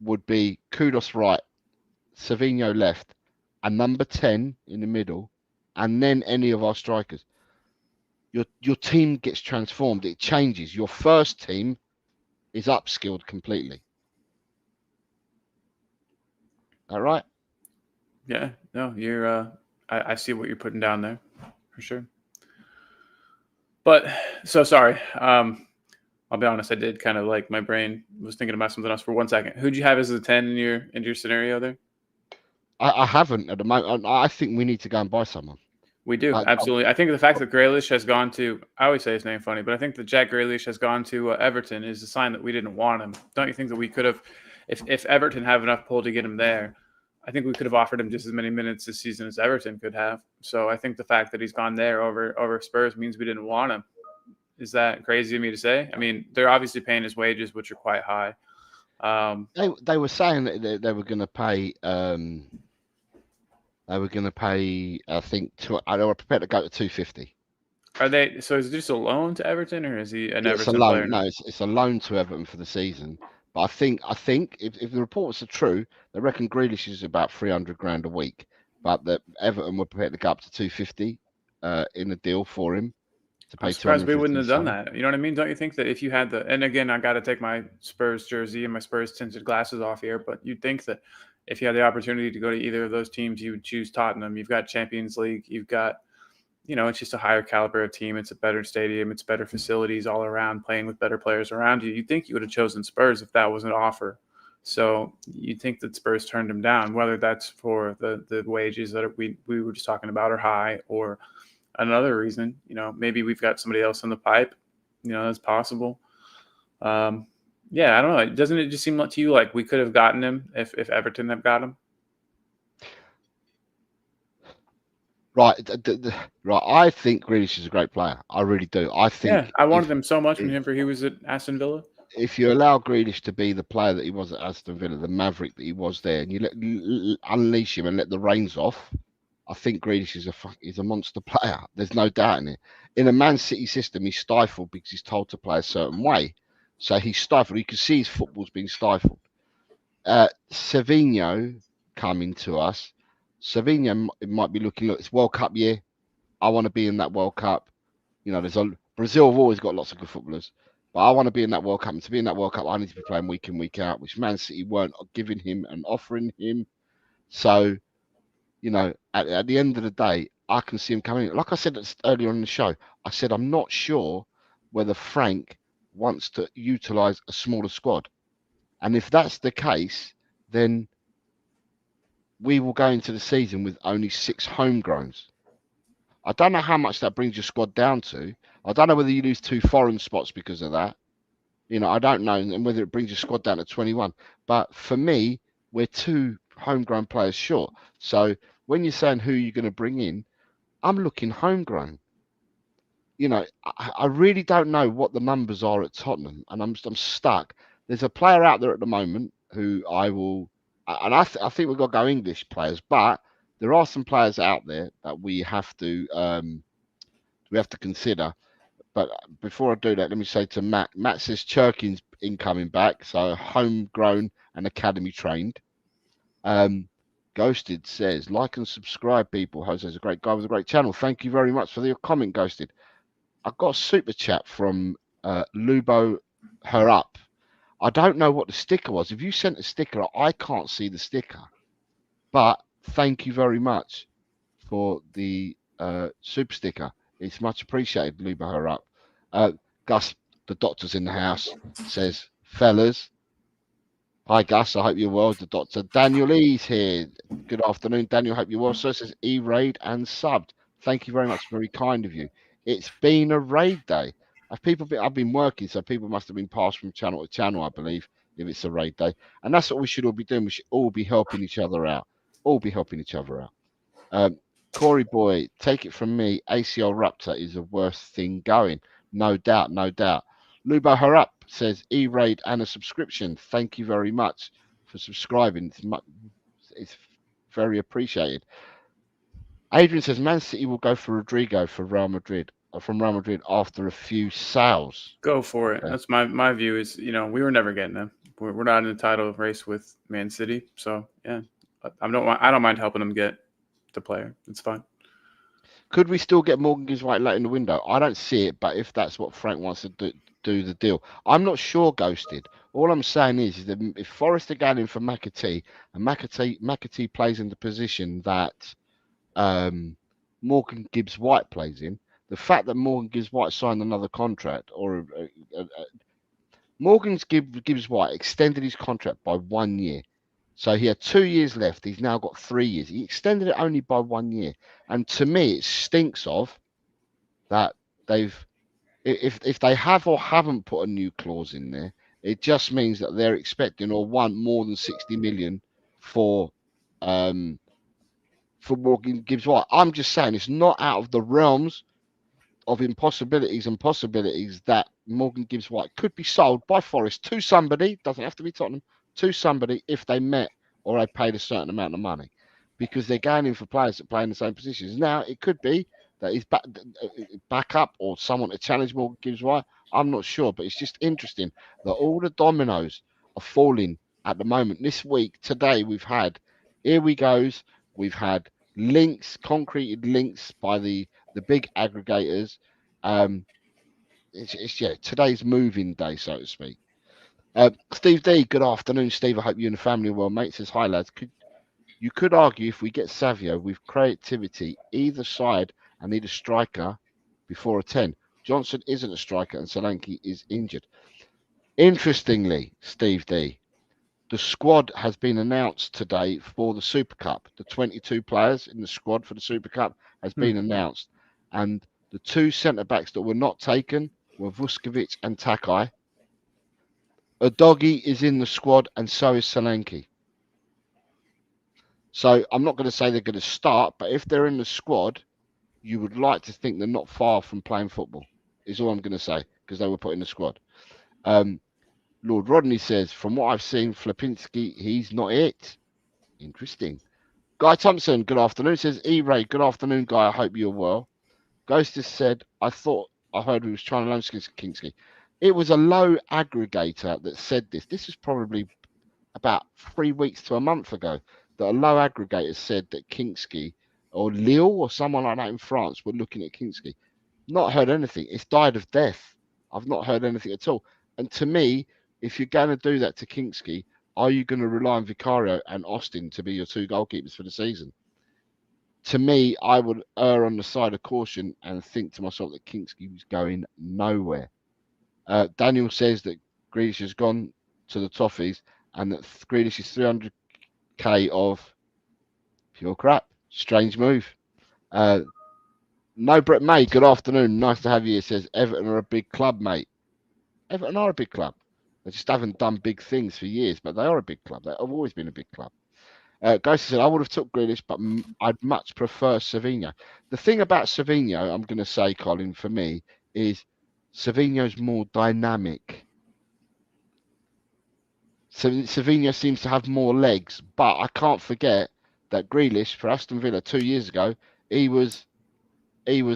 B: would be Kudos right, Savinho left, and number 10 in the middle, and then any of our strikers. Your team gets transformed. It changes. Your first team is upskilled completely. All right?
C: Yeah. No, you're. I see what you're putting down there, for sure. But so sorry. I'll be honest. I did kind of like my brain was thinking about something else for 1 second. Who'd you have as a 10 in your scenario there?
B: I haven't at the moment. I think we need to go and buy someone.
C: We do, absolutely. I think the fact that Grealish has gone to, I always say his name funny, but I think that Jack Grealish has gone to Everton is a sign that we didn't want him. Don't you think that we could have, if Everton have enough pull to get him there, I think we could have offered him just as many minutes this season as Everton could have. So I think the fact that he's gone there over Spurs means we didn't want him. Is that crazy of me to say? I mean, they're obviously paying his wages, which are quite high.
B: They were saying that they were going to pay. They were going to pay. I think they were prepared to go to 250.
C: Are they? So is it just a loan to Everton, or is he an Everton
B: a loan?
C: player?
B: No, it's a loan to Everton for the season. But I think if the reports are true, they reckon Grealish is about 300 grand a week, but that Everton were prepared to go up to 250 in a deal for him to
C: I'm
B: pay
C: surprised we
B: 250
C: wouldn't
B: in
C: have done
B: summer.
C: that. You know what I mean? Don't you think that if you had and again, I got to take my Spurs jersey and my Spurs tinted glasses off here, but you'd think that if you had the opportunity to go to either of those teams, you would choose Tottenham. You've got Champions League. You've got, it's just a higher caliber of team. It's a better stadium. It's better facilities all around, playing with better players around you. You'd think you would have chosen Spurs if that was an offer. So you'd think that Spurs turned him down, whether that's for the wages that we were just talking about are high, or another reason, maybe we've got somebody else in the pipe, that's possible. Yeah, I don't know. Doesn't it just seem to you like we could have gotten him if Everton had got him?
B: Right, right. I think Grealish is a great player. I really do. I think.
C: Yeah, I wanted him so much when he was at Aston Villa.
B: If you allow Grealish to be the player that he was at Aston Villa, the maverick that he was there, and you unleash him and let the reins off, I think Grealish is a monster player. There's no doubt in it. In a Man City system, he's stifled because he's told to play a certain way. So he's stifled. You can see his football's being stifled. Savinho coming to us. Savinho might be looking, look, it's World Cup year. I want to be in that World Cup. Brazil have always got lots of good footballers, but I want to be in that World Cup. And to be in that World Cup, I need to be playing week in, week out, which Man City weren't giving him and offering him. So, at the end of the day, I can see him coming in. Like I said earlier on in the show, I said I'm not sure whether Frank wants to utilise a smaller squad. And if that's the case, then we will go into the season with only 6 homegrowns. I don't know how much that brings your squad down to. I don't know whether you lose 2 foreign spots because of that. I don't know, and whether it brings your squad down to 21. But for me, we're 2 homegrown players short. So when you're saying who you're going to bring in, I'm looking homegrown. I really don't know what the numbers are at Tottenham, and I'm stuck. There's a player out there at the moment who I will, and I think we've got to go English players, but there are some players out there that we have to consider. But before I do that, let me say to Matt. Matt says Churkin's incoming back, so homegrown and academy trained. Ghosted says, like and subscribe, people. Jose's a great guy with a great channel. Thank you very much for your comment, Ghosted. I've got a super chat from Lubo Her Up. I don't know what the sticker was. If you sent a sticker, I can't see the sticker. But thank you very much for the super sticker. It's much appreciated, Lubo Her Up. Gus, the doctor's in the house, says, fellas. Hi, Gus. I hope you're well. The doctor. Daniel E's here. Good afternoon, Daniel. Hope you're well. So it says E-Raid and subbed. Thank you very much. Very kind of you. It's been a raid day. I've been working, so people must have been passed from channel to channel, I believe, if it's a raid day. And that's what we should all be doing. We should all be helping each other out. Corey boy, take it from me. ACL rupture is the worst thing going. No doubt, no doubt. Lubo Harup says E-Raid and a subscription. Thank you very much for subscribing. It's very appreciated. Adrian says Man City will go for Rodrigo from Real Madrid after a few sales.
C: Go for it. That's my view. Is we were never getting him. We're not in a title race with Man City, so yeah, I don't mind helping them get the player. It's fine.
B: Could we still get Morgan Gibbs White late in the window? I don't see it, but if that's what Frank wants to do the deal, I'm not sure. Ghosted. All I'm saying is that if Forrest are going in for McAtee, and McAtee plays in the position that Morgan Gibbs White plays in, the fact that Morgan Gibbs White signed another contract, or Morgan Gibbs White extended his contract by 1 year. So he had 2 years left. He's now got 3 years. He extended it only by 1 year. And to me, it stinks of that if they have or haven't put a new clause in there, it just means that they're expecting or want more than 60 million for Morgan Gibbs White. I'm just saying it's not out of the realms of impossibilities and possibilities that Morgan Gibbs White could be sold by Forest to somebody, doesn't have to be Tottenham, to somebody if they met or they paid a certain amount of money, because they're going in for players that play in the same positions. Now, it could be that he's back up or someone to challenge Morgan Gibbs White. I'm not sure, but it's just interesting that all the dominoes are falling at the moment. This week, today, we've had, here we goes, we've had links, concreted links by the big aggregators. Today's moving day, so to speak. Steve D, good afternoon, Steve. I hope you and the family are well, mate. Says, hi, lads. You could argue if we get Savio with creativity, either side, and need a striker before a 10. Johnson isn't a striker and Solanke is injured. Interestingly, Steve D, the squad has been announced today for the Super Cup. The 22 players in the squad for the Super Cup has been announced. And the two centre-backs that were not taken were Vuskovic and Takai. Udogie is in the squad and so is Solanke. So I'm not going to say they're going to start, but if they're in the squad, you would like to think they're not far from playing football, is all I'm going to say, because they were put in the squad. Lord Rodney says, from what I've seen, Flapinski, he's not it. Interesting. Guy Thompson, good afternoon. Says, E-Ray, good afternoon, Guy. I hope you're well. Ghost has said, I heard he was trying to loan Kingsky. It was a low aggregator that said this. This was probably about 3 weeks to a month ago that a low aggregator said that Kingsky or Lille or someone like that in France were looking at Kingsky. Not heard anything. It's died of death. I've not heard anything at all. And to me, if you're going to do that to Kingsky, are you going to rely on Vicario and Austin to be your two goalkeepers for the season? To me, I would err on the side of caution and think to myself that Kingsky was going nowhere. Daniel says that Grealish has gone to the Toffees and that Grealish is 300k of pure crap. Strange move. No, Brett May, good afternoon. Nice to have you. It says Everton are a big club, mate. Everton are a big club. They just haven't done big things for years, but they are a big club. They have always been a big club. Ghost said, I would have took Grealish, but I'd much prefer Savinho. The thing about Savinho, I'm going to say, Colin, for me, is Savinho's more dynamic. Savinho seems to have more legs, but I can't forget that Grealish for Aston Villa 2 years ago, he was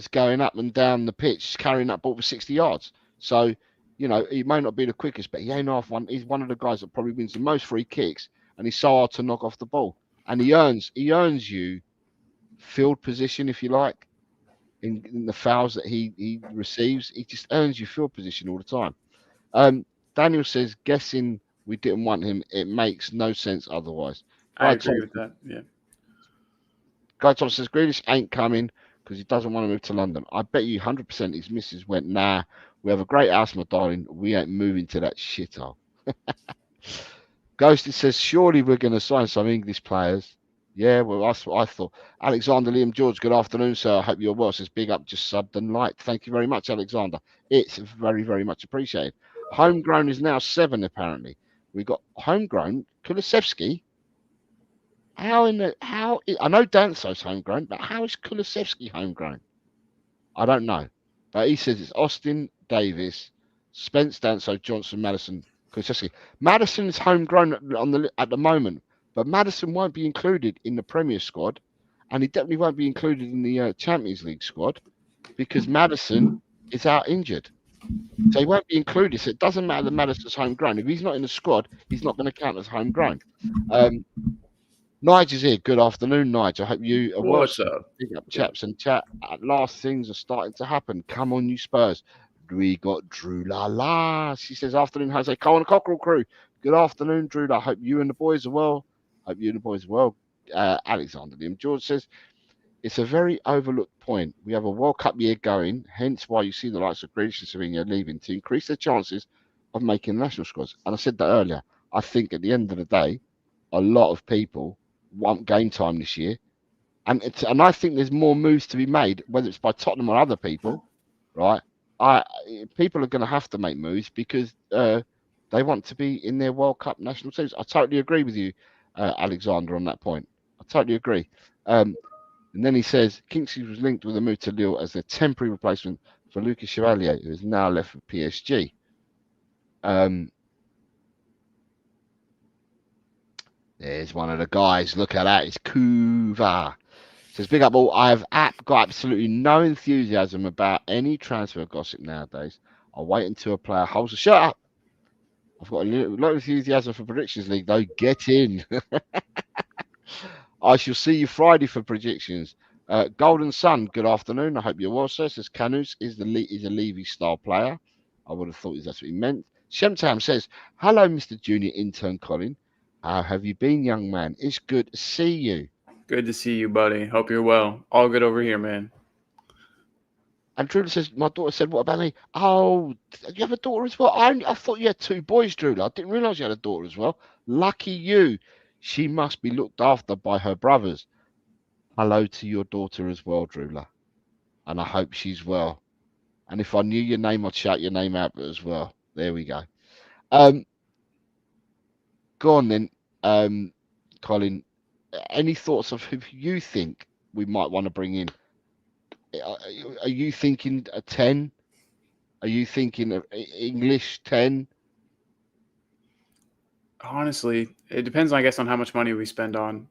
B: going up and down the pitch, carrying that ball for 60 yards. So, you know, he may not be the quickest, but he ain't half one. He's one of the guys that probably wins the most free kicks, and he's so hard to knock off the ball. And he earns you field position, if you like, in the fouls that he receives. He just earns you field position all the time. Daniel says, guessing we didn't want him, it makes no sense otherwise.
C: I agree with that. Yeah.
B: Guy Thompson says, Grealish ain't coming because he doesn't want to move to London. I bet you 100% his missus went, nah, we have a great house, my darling. We ain't moving to that shithole. Ghosty says, surely we're going to sign some English players. Yeah, well, that's what I thought. Alexander Liam George, good afternoon, sir. I hope you're well. Says, big up, just subbed and liked. Thank you very much, Alexander. It's very, very much appreciated. Homegrown is now 7, apparently. We got homegrown Kulusevski. I know Danso's homegrown, but how is Kulusevski homegrown? I don't know. But he says it's Austin, Davis, Spence, Danso, Johnson, Maddison, Kulusevski. Maddison is homegrown at the moment, but Maddison won't be included in the Premier squad, and he definitely won't be included in the Champions League squad because Maddison is out injured. So he won't be included. So it doesn't matter that Maddison's homegrown. If he's not in the squad, he's not going to count as homegrown. Nigel's here. Good afternoon, Nigel. I hope you are well.
C: What's up?
B: Big up, chaps and chat. At last, things are starting to happen. Come on, you Spurs. We got Drew La. She says, afternoon, Jose Cole and the Cockerel crew. Good afternoon, Drew. I hope you and the boys are well. Alexander Liam George says, it's a very overlooked point. We have a World Cup year going, hence why you see the likes of Grealish and Savinho leaving to increase their chances of making national squads. And I said that earlier. I think at the end of the day, a lot of people want game time this year. And I think there's more moves to be made, whether it's by Tottenham or other people, right? People are going to have to make moves because they want to be in their World Cup national teams. I totally agree with you, Alexander, on that point. I totally agree. And then he says, Kingsley was linked with a move to Lille as a temporary replacement for Lucas Chevalier, who is now left for PSG. There's one of the guys. Look at that. It's Kuva. Says, big up all. I've got absolutely no enthusiasm about any transfer gossip nowadays. I'll wait until a player holds a shirt up I've got a lot of enthusiasm for Predictions League, though. Get in. I shall see you Friday for predictions. Golden Sun, good afternoon. I hope you're well, sir. Says Canus is a Levy style player. I would have thought that's what he meant. Shemtam says, hello, Mr. Junior Intern Colin. How have you been, young man? It's good to see you.
C: Good to see you, buddy. Hope you're well. All good over here, man.
B: And Drew says, my daughter said, what about me? Oh, you have a daughter as well? I thought you had 2 boys, Drew. I didn't realise you had a daughter as well. Lucky you. She must be looked after by her brothers. Hello to your daughter as well, Drula. And I hope she's well. And if I knew your name, I'd shout your name out as well. There we go. Go on then, Colin. Any thoughts of who you think we might want to bring in? Are you thinking a 10? Are you thinking of English 10?
C: Honestly, it depends, I guess, on how much money we spend on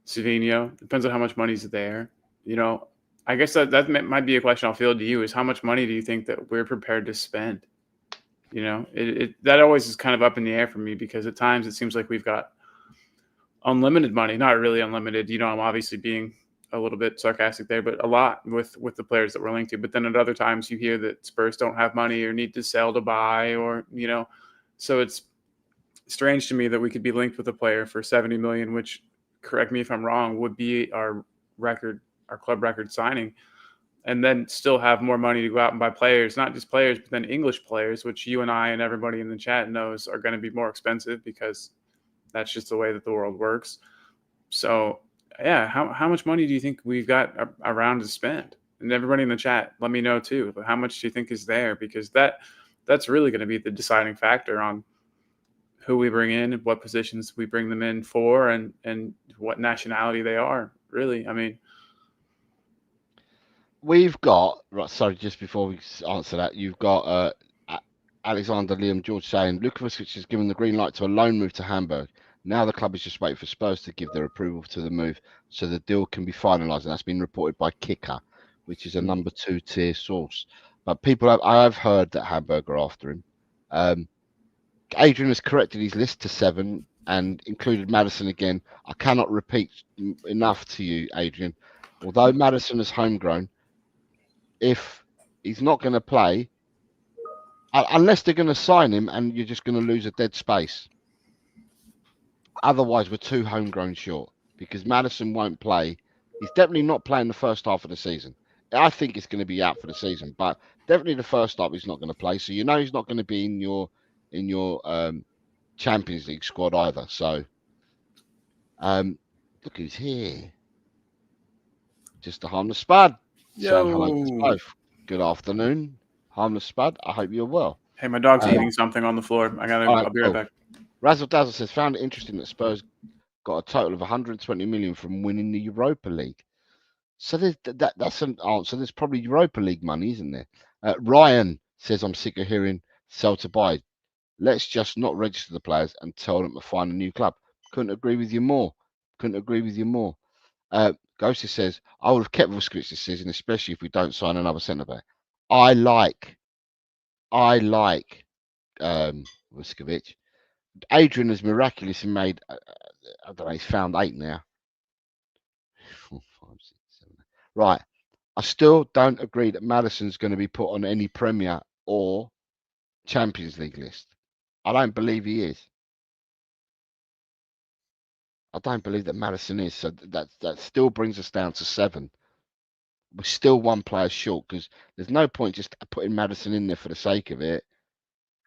C: Savinho. Depends on how much money's there. You know, I guess that might be a question I'll field to you: is how much money do you think that we're prepared to spend? You know, that always is kind of up in the air for me, because at times it seems like we've got unlimited money. Not really unlimited. You know, I'm obviously being a little bit sarcastic there, but a lot with the players that we're linked to. But then at other times you hear that Spurs don't have money or need to sell to buy, or, you know, so it's strange to me that we could be linked with a player for 70 million, which, correct me if I'm wrong, would be our club record signing, and then still have more money to go out and buy players, not just players, but then English players, which you and I and everybody in the chat knows are going to be more expensive, because that's just the way that the world works. So yeah, how much money do you think we've got around to spend? And everybody in the chat, let me know too. But how much do you think is there? Because that's really going to be the deciding factor on who we bring in, what positions we bring them in for, and what nationality they are. Really, I mean,
B: we've got right. Sorry, just before we answer that, you've got Alexander Liam George saying Lukovic has given the green light to a loan move to Hamburg. Now the club is just waiting for Spurs to give their approval to the move, so the deal can be finalised. And that's been reported by Kicker, which is a number 2 tier source. But I have heard that Hamburg are after him. Adrian has corrected his list to 7 and included Maddison again. I cannot repeat enough to you, Adrian. Although Maddison is homegrown, if he's not going to play, unless they're going to sign him and you're just going to lose a dead space. Otherwise, we're 2 homegrown short, because Maddison won't play. He's definitely not playing the first half of the season. I think it's going to be out for the season, but definitely the first half he's not going to play. So you know he's not going to be in your Champions League squad either. So look who's here. Just a harmless spud. Saying hello to us both. Good afternoon, harmless spud. I hope you're well.
C: Hey, my dog's eating something on the floor. I'll be right back.
B: Razzle Dazzle says, found it interesting that Spurs got a total of 120 million from winning the Europa League. So that's an answer. There's probably Europa League money, isn't there? Ryan says, I'm sick of hearing sell to buy. Let's just not register the players and tell them to find a new club. Couldn't agree with you more. Ghosty says, I would have kept Vuskovic this season, especially if we don't sign another centre-back. I like Vuskovic. Adrian has miraculously made, I don't know, he's found 8 now. 4, 5, 6, 7. Right. I still don't agree that Maddison's going to be put on any Premier or Champions League list. I don't believe he is. I don't believe that Maddison is. So that still brings us down to 7. We're still 1 player short, because there's no point just putting Maddison in there for the sake of it.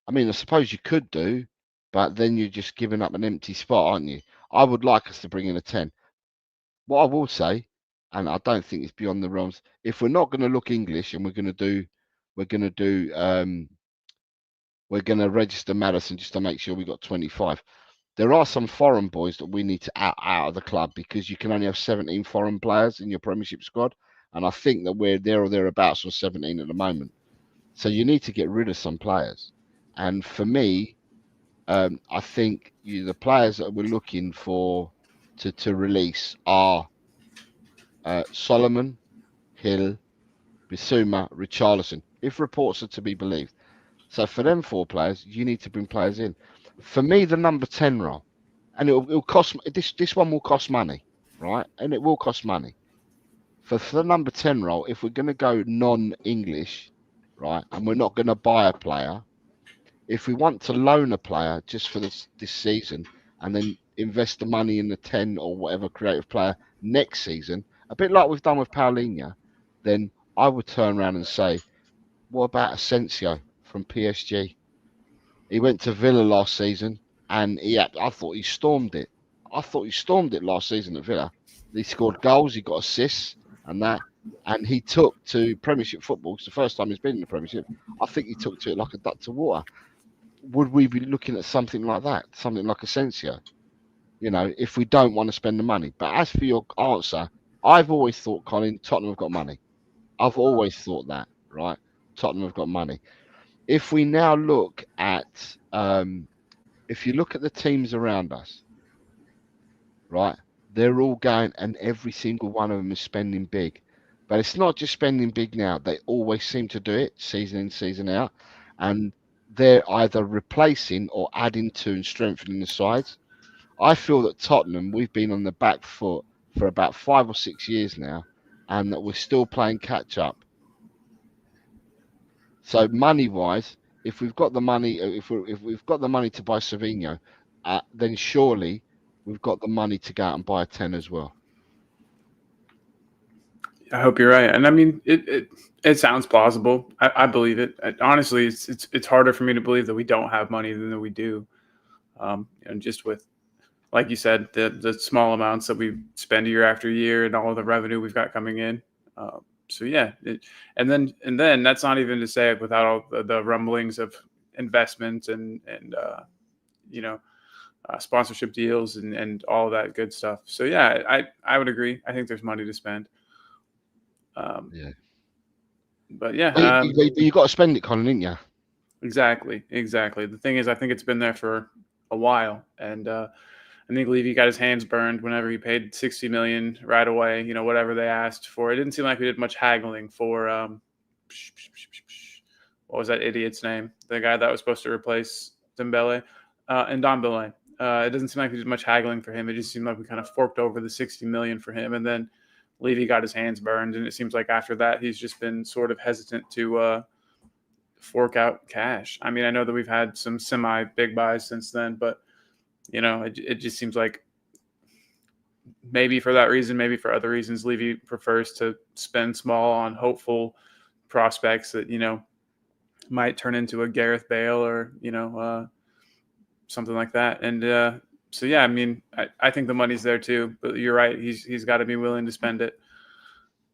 B: I mean, I suppose you could do, but then you're just giving up an empty spot, aren't you? I would like us to bring in a 10. What I will say, and I don't think it's beyond the realms, if we're not going to look English and we're going to register Maddison just to make sure we got 25. There are some foreign boys that we need to out of the club, because you can only have 17 foreign players in your Premiership squad, and I think that we're there or thereabouts on 17 at the moment. So you need to get rid of some players. And for me, I think the players that we're looking for to release are Solomon, Hill, Bissouma, Richarlison, if reports are to be believed. So for them 4 players, you need to bring players in. For me, the number 10 role, and it'll cost this one will cost money, right? And it will cost money. For the number 10 role, if we're going to go non-English, right, and we're not going to buy a player, if we want to loan a player just for this season and then invest the money in the 10 or whatever creative player next season, a bit like we've done with Paulinho, then I would turn around and say, what about Asensio from PSG? He went to Villa last season and I thought he stormed it. I thought he stormed it last season at Villa. He scored goals, he got assists and that. And he took to Premiership football. It's the first time he's been in the Premiership. I think he took to it like a duck to water. Would we be looking at something like that? Something like Asensio? You know, if we don't want to spend the money. But as for your answer, I've always thought, Colin, Tottenham have got money. I've always thought that, right? Tottenham have got money. If we now look at, if you look at the teams around us, right, they're all going, and every single one of them is spending big. But it's not just spending big now. They always seem to do it season in, season out. And they're either replacing or adding to and strengthening the sides. I feel that Tottenham, we've been on the back foot for about 5 or 6 years now, and that we're still playing catch up. So money-wise, if we've got the money, if we've got the money to buy Savinho, then surely we've got the money to go out and buy a 10 as well.
C: I hope you're right, and I mean it sounds plausible. I believe it. Honestly, it's harder for me to believe that we don't have money than that we do. And just with, like you said, the small amounts that we spend year after year and all of the revenue we've got coming in. So yeah, and then that's not even to say without all the rumblings of investment and sponsorship deals and all that good stuff. So yeah, I would agree. I think there's money to spend.
B: Yeah.
C: But yeah,
B: you got to spend it, Colin, didn't you?
C: Exactly. The thing is, I think it's been there for a while, and I think Levy got his hands burned whenever he paid $60 million right away. You know, whatever they asked for. It didn't seem like we did much haggling for what was that idiot's name? The guy that was supposed to replace Dembele and Dembele. It doesn't seem like we did much haggling for him. It just seemed like we kind of forked over the $60 million for him, and then Levy got his hands burned, and it seems like after that he's just been sort of hesitant to fork out cash. I mean, I know that we've had some semi-big buys since then, but you know, it just seems like maybe for that reason, maybe for other reasons, Levy prefers to spend small on hopeful prospects that, you know, might turn into a Gareth Bale or, you know, something like that. And so, yeah, I mean, I think the money's there too, but you're right. He's got to be willing to spend it.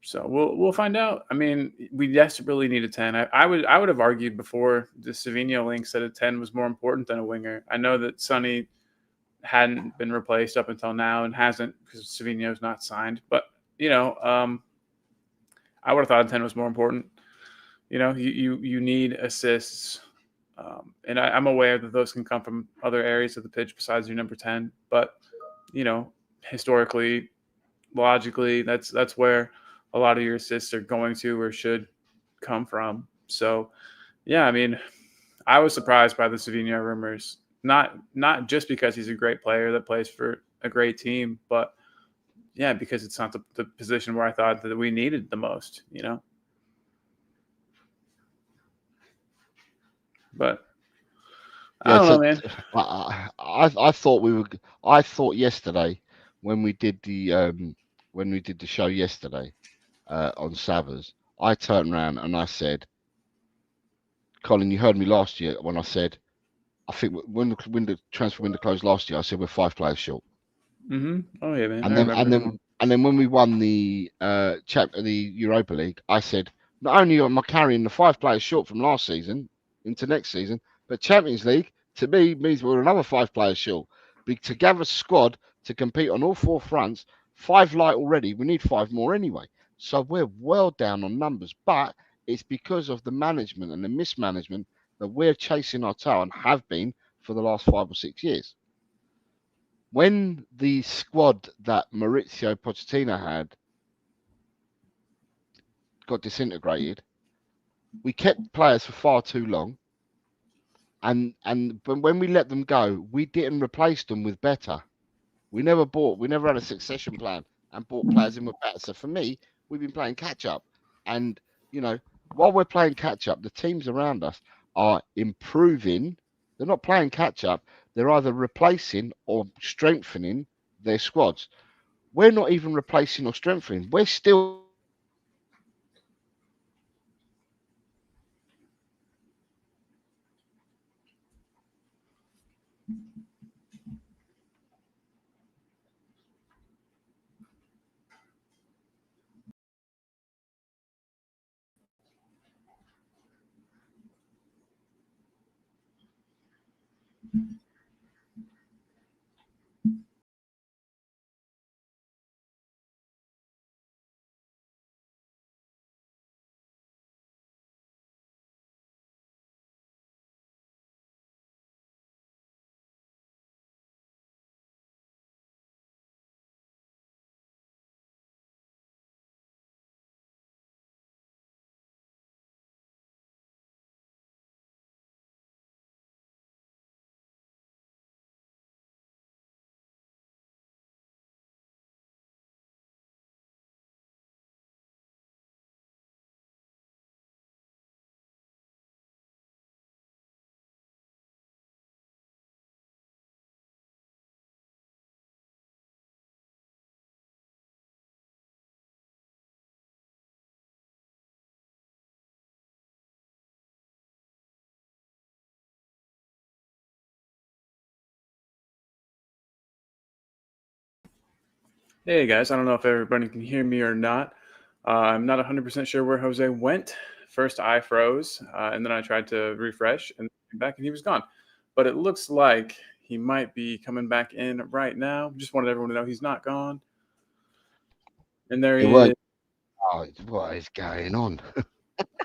C: So we'll find out. I mean, we desperately need a 10. I would have argued before the Savinho links that a 10 was more important than a winger. I know that Sonny hadn't been replaced up until now and hasn't because Savinho's not signed. But, you know, I would have thought a 10 was more important. You know, you need assists. And I'm aware that those can come from other areas of the pitch besides your number 10. But, you know, historically, logically, that's where a lot of your assists are going to or should come from. So, yeah, I mean, I was surprised by the Savinho rumors, not just because he's a great player that plays for a great team, but, yeah, because it's not the position where I thought that we needed the most, you know. But I don't know, man.
B: I thought I thought yesterday when we did the show yesterday on Savers, I turned around and I said, Colin, you heard me last year when I said, I think when the transfer window closed last year, I said we're 5 players short.
C: Mm-hmm. Oh yeah, man.
B: And then when we won the Europa League, I said not only am I carrying the 5 players short from last season into next season, but Champions League to me means we're another 5 players short. To gather a squad to compete on all 4 fronts, 5 light already. We need 5 more anyway. So we're well down on numbers, but it's because of the management and the mismanagement that we're chasing our tail and have been for the last 5 or 6 years. When the squad that Maurizio Pochettino had got disintegrated, we kept players for far too long, But when we let them go, we didn't replace them with better. We never had a succession plan and bought players in with better. So for me, we've been playing catch up. And, you know, while we're playing catch up, the teams around us are improving. They're not playing catch up. They're either replacing or strengthening their squads. We're not even replacing or strengthening. We're still
C: Hey guys, I don't know if everybody can hear me or not. I'm not 100% sure where Jose went. First, I froze, and then I tried to refresh and came back, and he was gone. But it looks like he might be coming back in right now. Just wanted everyone to know he's not gone. And there
B: it
C: he
B: was
C: is.
B: what is going on?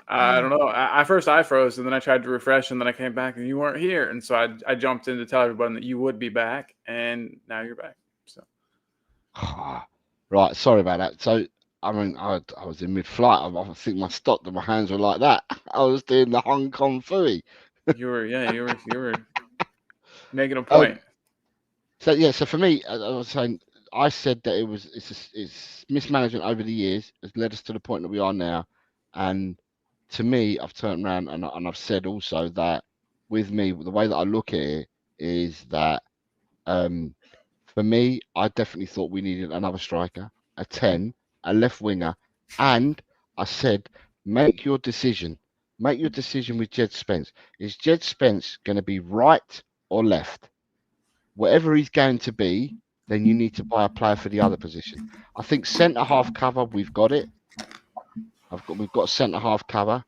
C: I don't know. I first I froze, and then I tried to refresh, and then I came back, and you weren't here. And so I jumped in to tell everybody that you would be back, and now you're back. So
B: Right, sorry about that. So I mean, I was in mid-flight. I think my stopped and my hands were like that. I was doing the Hong Kong Fooey.
C: you were making a
B: Um,
C: point.
B: so yeah, so for me, I was saying, I said that it's mismanagement over the years has led us to the point that we are now, and to me, I've turned around and I've said also that with me, the way that I look at it is that um, for me, I definitely thought we needed another striker, a 10, a left winger, and I said, make your decision. Make your decision with Jed Spence. Is Jed Spence going to be right or left? Whatever he's going to be, then you need to buy a player for the other position. I think centre half cover, we've got it. We've got centre half cover,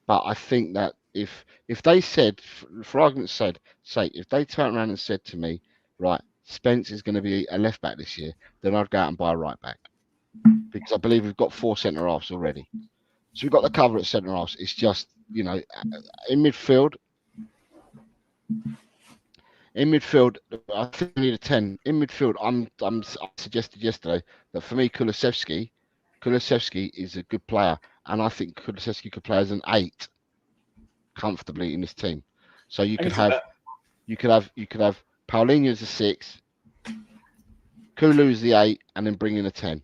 B: but I think that if they said, for argument's sake, if they turned around and said to me, right, Spence is going to be a left back this year, then I'd go out and buy a right back because I believe we've got 4 centre halves already. So we've got the cover at centre halves. It's just, you know, in midfield. In midfield, I think we need a 10. In midfield, I suggested yesterday that for me, Kulusevski is a good player, and I think Kulusevski could play as an 8 comfortably in this team. So
C: I can see that.
B: you could have Paulinho as a 6, Kulu as the 8, and then bring in a 10.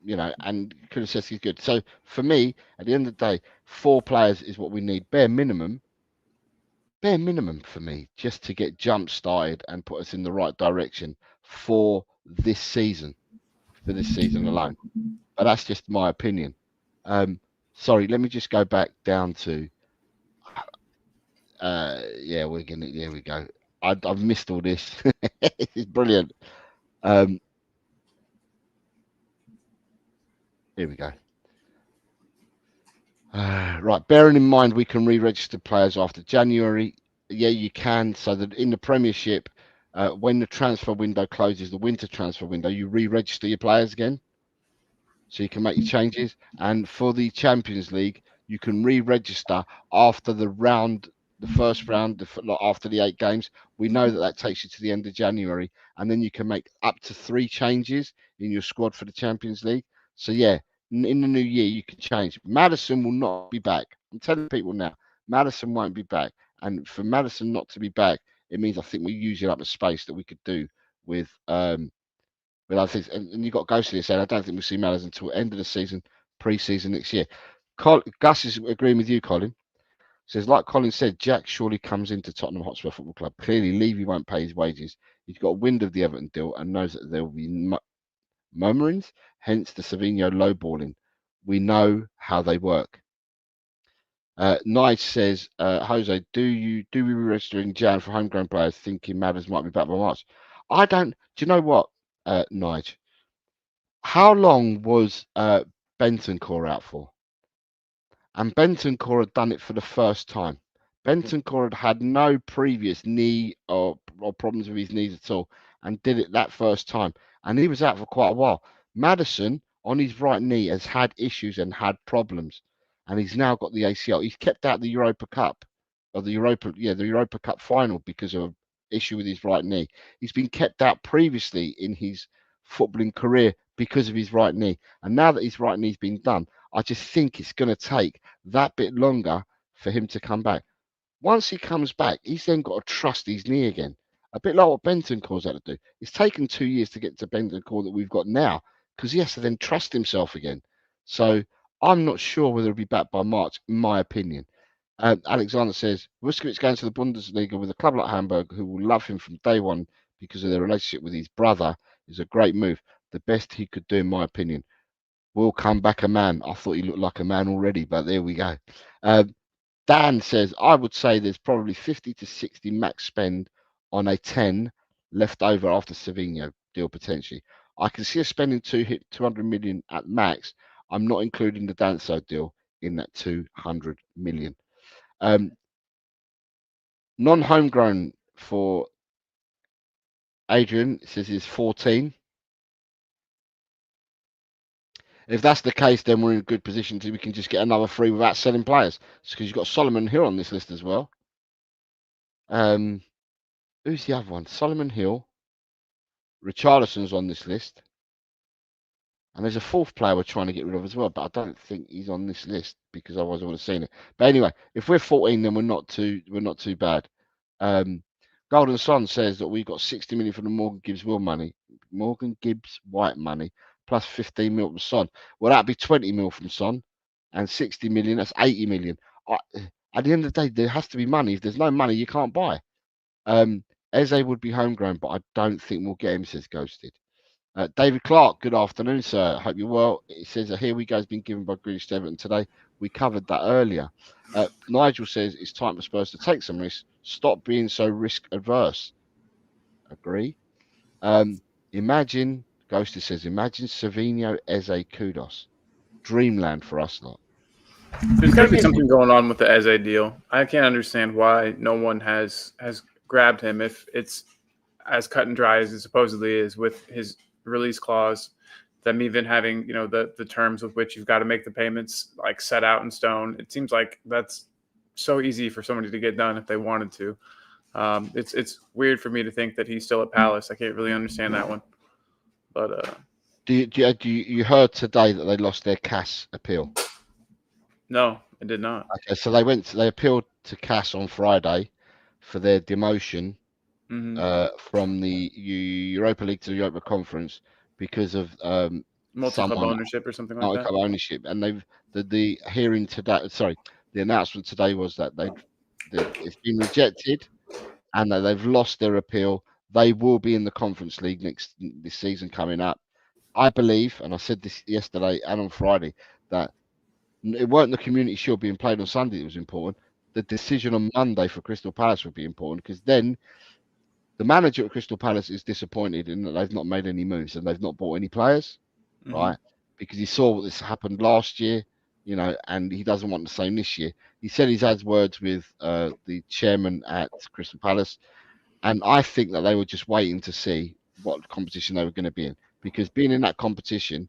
B: You know, and Kulusevski's good. So for me, at the end of the day, 4 players is what we need, bare minimum for me, just to get jump started and put us in the right direction for this season, alone. But that's just my opinion. Sorry, let me just go back down to yeah, we're gonna there we go. I've missed all this. It's brilliant. Um, here we go. Right, bearing in mind we can re-register players after January. Yeah, you can. So that in the Premiership, when the transfer window closes, the winter transfer window, you re-register your players again, so you can make your changes. And for the Champions League, you can re-register after the first round, after the 8 games. We know that that takes you to the end of January, and then you can make up to 3 changes in your squad for the Champions League. So yeah, in the new year you can change. Madison will not be back. I'm telling people now, Madison won't be back, And for Maddison not to be back, it means I think we're using up the space that we could do with other things. And you've got Ghostly here saying, I don't think we'll see Maddison until end of the season, pre-season next year. Gus is agreeing with you, Colin. Says, like Colin said, Jack surely comes into Tottenham Hotspur Football Club. Clearly, Levy won't pay his wages. He's got a wind of the Everton deal and knows that there will be murmurings, hence the Savinho lowballing. We know how they work. Nige says, Jose, do we be registering Jan for homegrown players thinking Madders might be back by March? I don't. Do you know what, Nige? How long was Bentancur out for? And Bentancur had done it for the first time. Bentancur had no previous knee or problems with his knees at all and did it that first time. And he was out for quite a while. Maddison, on his right knee, has had issues and had problems. And he's now got the ACL. He's kept out the Europa Cup, or the Europa Cup final because of an issue with his right knee. He's been kept out previously in his footballing career because of his right knee. And now that his right knee's been done, I just think it's going to take that bit longer for him to come back. Once he comes back, he's then got to trust his knee again. A bit like what Bentancur's had to do. It's taken 2 years to get to Bentancur that we've got now because he has to then trust himself again. So I'm not sure whether he'll be back by March, in my opinion. Alexander says, Vuskovic going to the Bundesliga with a club like Hamburg who will love him from day one because of their relationship with his brother is a great move. The best he could do, in my opinion. Will come back a man. I thought he looked like a man already, but there we go. Dan says, I would say there's probably 50 to 60 max spend on a 10 left over after Savinho deal potentially. I can see us spending 200 million at max. I'm not including the Danso deal in that 200 million. Non-homegrown for Adrian says he's 14. If that's the case, then we're in a good position we can just get another free without selling players. Because you've got Solomon Hill on this list as well. Who's the other one? Solomon Hill. Richarlison's on this list. And there's a fourth player we're trying to get rid of as well, but I don't think he's on this list because otherwise I would have seen it. But anyway, if we're 14, then we're not too bad. Golden Son says that we got 60 million from the Morgan Gibbs White money, plus 15 mil from Son. Well, that'd be 20 mil from Son, and 60 million. That's 80 million. At the end of the day, there has to be money. If there's no money, you can't buy. Eze would be homegrown, but I don't think we'll get him. Says Ghosted. David Clark, good afternoon, sir. Hope you're well. It says that Here We Go has been given by Grealish to Everton today. We covered that earlier. Nigel says it's time for Spurs to take some risks. Stop being so risk adverse. Agree. Imagine, Ghosted says, imagine Savinho, Eze, Kudos. Dreamland for us lot.
C: There's got to be something going on with the Eze deal. I can't understand why no one has grabbed him if it's as cut and dry as it supposedly is with his release clause, them even having, the terms with which you've got to make the payments like set out in stone. It seems like that's so easy for somebody to get done if they wanted to. It's weird for me to think that he's still at Palace. I can't really understand that one. But
B: you heard today that they lost their CAS appeal?
C: No, I did not.
B: Okay, so they appealed to CAS on Friday for their demotion from the Europa League to the Europa Conference because of
C: multi-club ownership or something like that.
B: Multi-club ownership, and the hearing today. Sorry, the announcement today was that it's been rejected, and that they've lost their appeal. They will be in the Conference League this season coming up. I believe, and I said this yesterday and on Friday, that it weren't the Community Shield being played on Sunday that was important. The decision on Monday for Crystal Palace would be important because then the manager at Crystal Palace is disappointed in that they've not made any moves and they've not bought any players, right? Because he saw what this happened last year, and he doesn't want the same this year. He said he's had words with the chairman at Crystal Palace, and I think that they were just waiting to see what competition they were going to be in, because being in that competition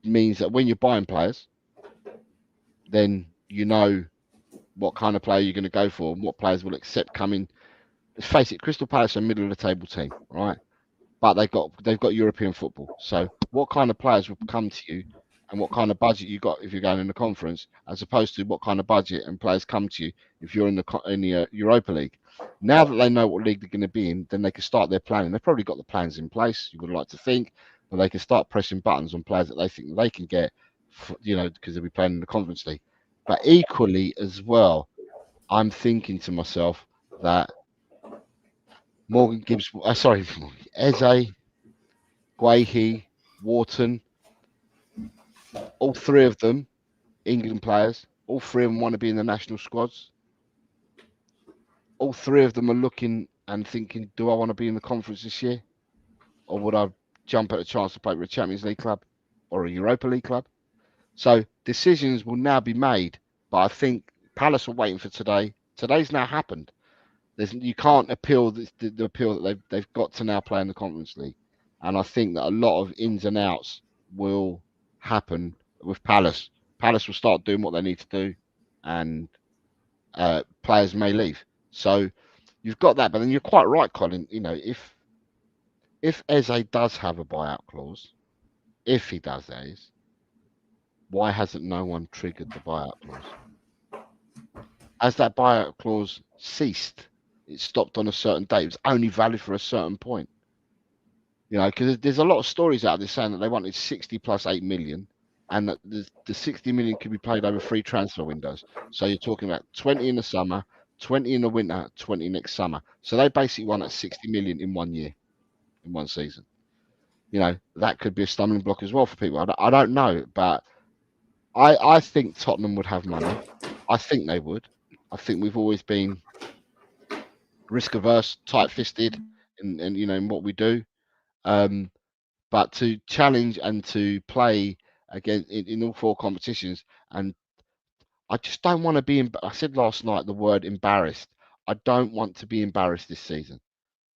B: means that when you're buying players, then you know what kind of player you're going to go for and what players will accept coming. Let's face it, Crystal Palace are a middle of the table team, right? But they've got European football. So what kind of players will come to you and what kind of budget you got if you're going in the conference, as opposed to what kind of budget and players come to you if you're in the Europa League. Now that they know what league they're going to be in, then they can start their planning. They've probably got the plans in place, you would like to think, but they can start pressing buttons on players that they think they can get, because they'll be playing in the Conference League. But equally as well, I'm thinking to myself that Eze, Guehi, Wharton, all three of them, England players, all three of them want to be in the national squads. All three of them are looking and thinking, do I want to be in the conference this year? Or would I jump at a chance to play for a Champions League club or a Europa League club? So decisions will now be made. But I think Palace are waiting for today. Today's now happened. You can't appeal the appeal that they've got to now play in the Conference League. And I think that a lot of ins and outs will happen with Palace. Palace will start doing what they need to do, and players may leave. So you've got that, but then you're quite right, Colin. If Eze does have a buyout clause, if he does, that is, why hasn't no one triggered the buyout clause? As that buyout clause ceased, it stopped on a certain date. It was only valid for a certain point. Because there's a lot of stories out there saying that they wanted 60 plus 8 million, and that the 60 million could be paid over 3 transfer windows. So you're talking about 20 in the summer, 20 in the winter, 20 next summer. So they basically won at 60 million in 1 year, in one season. That could be a stumbling block as well for people. I don't know, but I think Tottenham would have money. I think they would. I think we've always been risk averse, tight fisted in what we do. But to challenge and to play again in all 4 competitions, and I just don't want to be. I said last night the word embarrassed. I don't want to be embarrassed this season.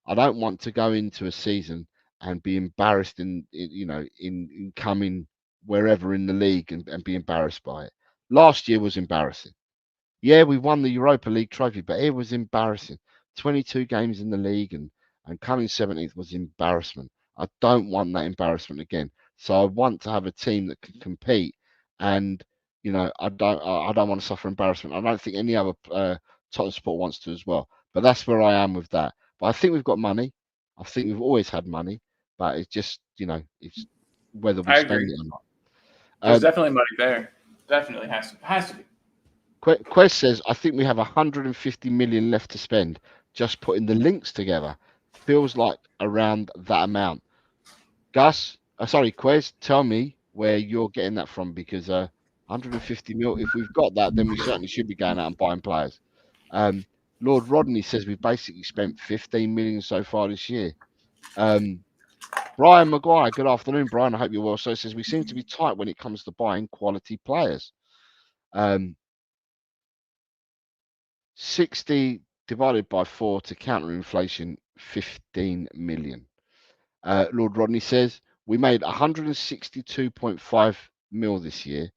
B: I don't want to go into a season and be embarrassed in coming wherever in the league and be embarrassed by it. Last year was embarrassing. Yeah, we won the Europa League trophy, but it was embarrassing. 22 games in the league and coming 17th was embarrassment. I don't want that embarrassment again. So I want to have a team that can compete, and I don't want to suffer embarrassment. I don't think any other Tottenham supporter wants to as well. But that's where I am with that. But I think we've got money. I think we've always had money, but it's just it's whether we spend it or not.
C: There's definitely money there. Definitely has to be.
B: Quest says, I think we have 150 million left to spend. Just putting the links together feels like around that amount. Quest, tell me where you're getting that from, because 150 mil, if we've got that, then we certainly should be going out and buying players. Lord Rodney says we've basically spent 15 million so far this year. Brian Maguire, good afternoon, Brian. I hope you're well. So it says we seem to be tight when it comes to buying quality players. 60 divided by 4 to counter inflation, 15 million. Lord Rodney says we made 162.5 mil this year.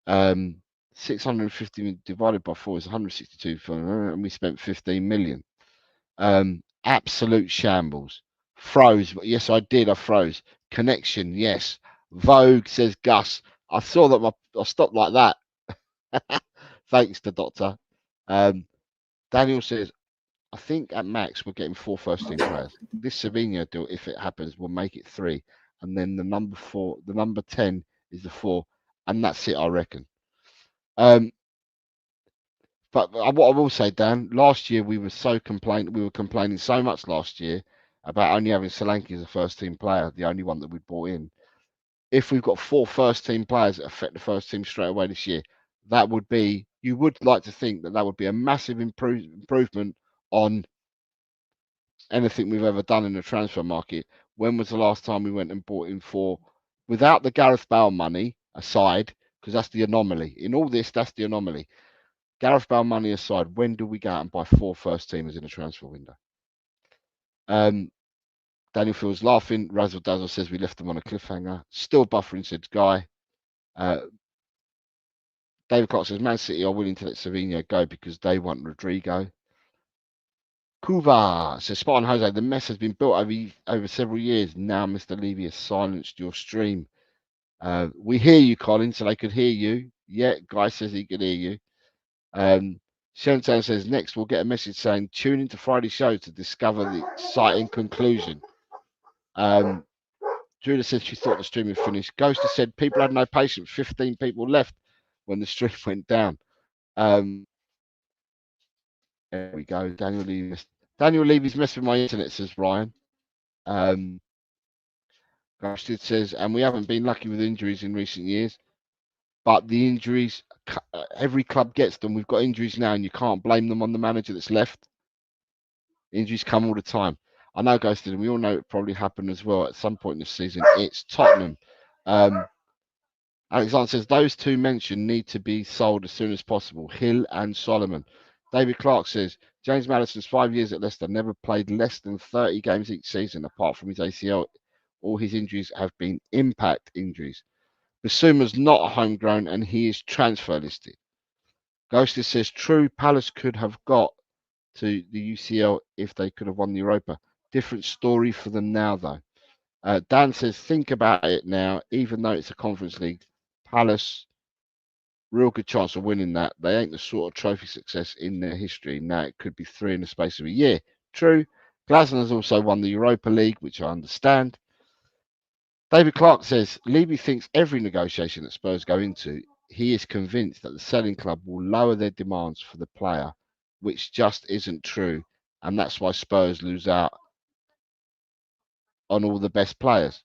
B: 650 divided by 4 is 162, and we spent 15 million. Absolute shambles. Froze. Yes, I did. I froze. Connection. Yes. Vogue, says Gus. I saw that I stopped like that. Thanks to Doctor. Daniel says, I think at max we're getting 4 first-team players. This Savinho deal, if it happens, will make it 3, and then the number 10 is the 4, and that's it, I reckon. But what I will say, Dan, last year we were complaining so much last year about only having Solanke as a first-team player, the only one that we brought in. If we've got 4 first-team players that affect the first team straight away this year, you would like to think that would be a massive improvement on anything we've ever done in the transfer market. When was the last time we went and bought in 4, without the Gareth Bale money aside, because that's the anomaly. In all this, that's the anomaly. Gareth Bale money aside, when do we go out and buy 4 first teamers in a transfer window? Daniel Fields laughing. Razzle Dazzle says we left them on a cliffhanger. Still buffering, said Guy. David Clark says Man City are willing to let Savinho go because they want Rodrigo. Kuva says Spartan Jose, the mess has been built over several years. Now Mr. Levy has silenced your stream. We hear you, Colin, so they could hear you. Yeah, Guy says he could hear you. Shentown says next we'll get a message saying tune into Friday's show to discover the exciting conclusion. Julia said she thought the stream had finished. Ghost has said people had no patience. 15 people left when the stream went down. There we go. Daniel Levy's messing with my internet, says Ryan. Ghost says, and we haven't been lucky with injuries in recent years, but the injuries, every club gets them. We've got injuries now, and you can't blame them on the manager that's left. Injuries come all the time. I know, Ghosted, and we all know it probably happened as well at some point in the season. It's Tottenham. Alexander says those two mentioned need to be sold as soon as possible. Hill and Solomon. David Clark says James Maddison's 5 years at Leicester never played less than 30 games each season, apart from his ACL. All his injuries have been impact injuries. Basuma's not homegrown and he is transfer listed. Ghosted says true, Palace could have got to the UCL if they could have won the Europa. Different story for them now, though. Dan says, think about it now, even though it's a Conference League, Palace, real good chance of winning that. They ain't the sort of trophy success in their history. Now it could be 3 in the space of a year. True. Glasner has also won the Europa League, which I understand. David Clark says, Levy thinks every negotiation that Spurs go into, he is convinced that the selling club will lower their demands for the player, which just isn't true. And that's why Spurs lose out on all the best players.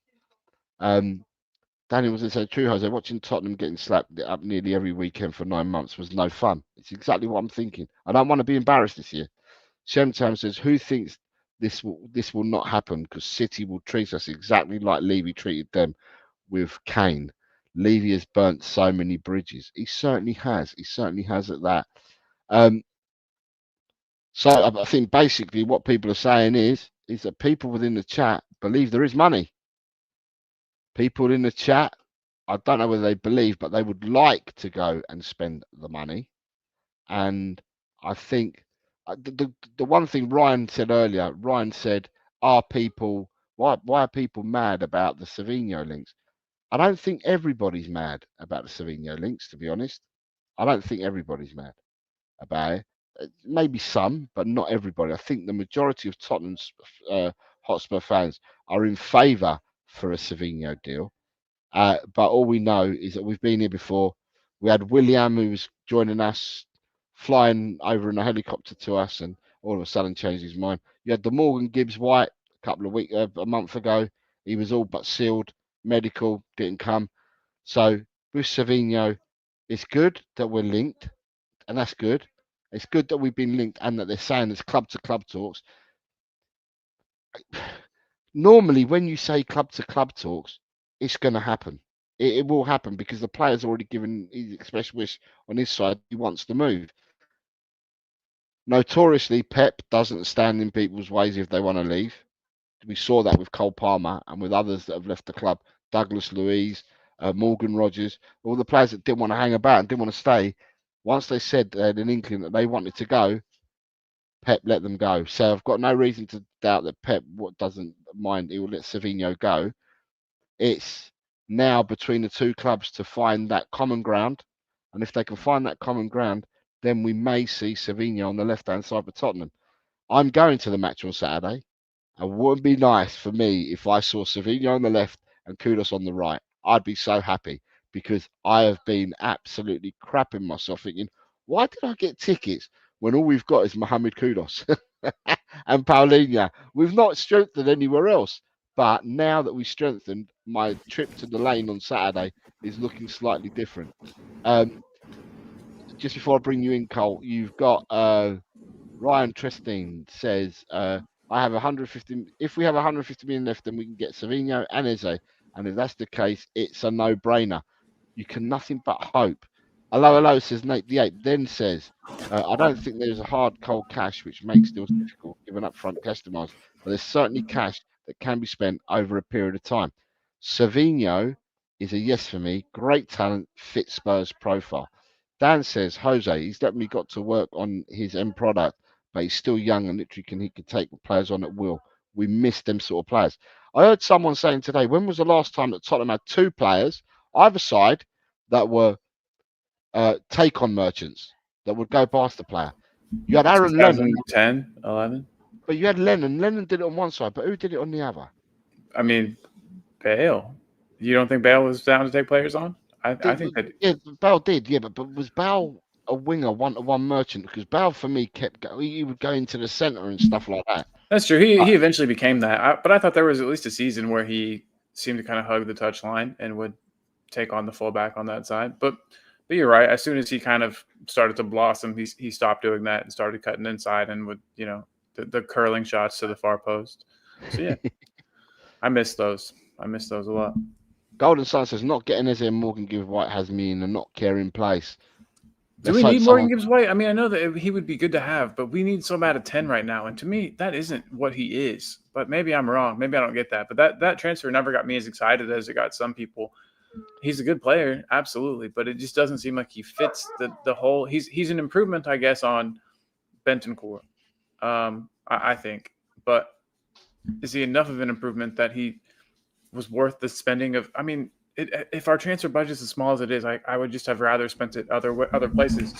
B: Daniel was going to say, true, Jose, watching Tottenham getting slapped up nearly every weekend for 9 months was no fun. It's exactly what I'm thinking. I don't want to be embarrassed this year. Shemtam says, who thinks this will not happen? Because City will treat us exactly like Levy treated them with Kane. Levy has burnt so many bridges. He certainly has. He certainly has at that. So I think basically what people are saying is that people within the chat believe there is money. People in the chat, I don't know whether they believe, but they would like to go and spend the money. And I think the one thing Ryan said earlier, Ryan said, why are people mad about the Savinho links? I don't think everybody's mad about the Savinho links, to be honest. I don't think everybody's mad about it. Maybe some, but not everybody. I think the majority of Tottenham's Hotspur fans are in favour for a Savinho deal. But all we know is that we've been here before. We had William, who was joining us, flying over in a helicopter to us, and all of a sudden changed his mind. You had the Morgan Gibbs White a month ago. He was all but sealed. Medical didn't come. So with Savinho, it's good that we're linked, and that's good. It's good that we've been linked and that they're saying there's club-to-club talks. Normally, when you say club-to-club talks, it's going to happen. It will happen because the player's already given his express wish on his side. He wants to move. Notoriously, Pep doesn't stand in people's ways if they want to leave. We saw that with Cole Palmer and with others that have left the club. Douglas Luiz, Morgan Rogers, all the players that didn't want to hang about and didn't want to stay. Once they said they had an inkling that they wanted to go, Pep let them go. So I've got no reason to doubt that Pep doesn't mind. He will let Savinho go. It's now between the two clubs to find that common ground. And if they can find that common ground, then we may see Savinho on the left-hand side for Tottenham. I'm going to the match on Saturday. It wouldn't be nice for me if I saw Savinho on the left and Kudus on the right. I'd be so happy because I have been absolutely crapping myself thinking, why did I get tickets when all we've got is Mohamed Kudus and Paulinho? We've not strengthened anywhere else. But now that we strengthened, my trip to the lane on Saturday is looking slightly different. Just before I bring you in, Cole, you've got Ryan Trestine says, I have 150. If we have 150 million left, then we can get Savinho and Eze. And if that's the case, it's a no-brainer. You can nothing but hope. Hello, says Nate the 8. Then says, I don't think there's a hard, cold cash which makes deals difficult given upfront cash demands, but there's certainly cash that can be spent over a period of time. Savinho is a yes for me. Great talent, fit Spurs profile. Dan says, Jose, he's definitely got to work on his end product, but he's still young and literally he could take players on at will. We miss them sort of players. I heard someone saying today, when was the last time that Tottenham had two players either side that were take-on merchants that would go past the player. You had Aaron Lennon,
C: 2010, 11.
B: but you had Lennon. Lennon did it on one side, but who did it on the other?
C: I mean, Bale. You don't think Bale was down to take players on? I think that.
B: Yeah, Bale did. Yeah, but was Bale a winger, one-to-one merchant? Because Bale for me kept going. He would go into the centre and stuff like that.
C: That's true. He eventually became that. But I thought there was at least a season where he seemed to kind of hug the touchline and would take on the fullback on that side. But you're right. As soon as he kind of started to blossom, he stopped doing that and started cutting inside and would, the curling shots to the far post. So yeah, I miss those. I miss those a lot.
B: Golden Sun says not getting Eze and Morgan Gibbs White has me in a not caring place.
C: Do we need Morgan Gibbs White? I mean, I know that he would be good to have, but we need some out of 10 right now. And to me, that isn't what he is. But maybe I'm wrong. Maybe I don't get that. But that transfer never got me as excited as it got some people. He's a good player, absolutely, but it just doesn't seem like he fits the whole. He's an improvement, I guess, on Bentancur, I think. But is he enough of an improvement that he was worth the spending of? I mean, if our transfer budget is as small as it is, I would just have rather spent it other places.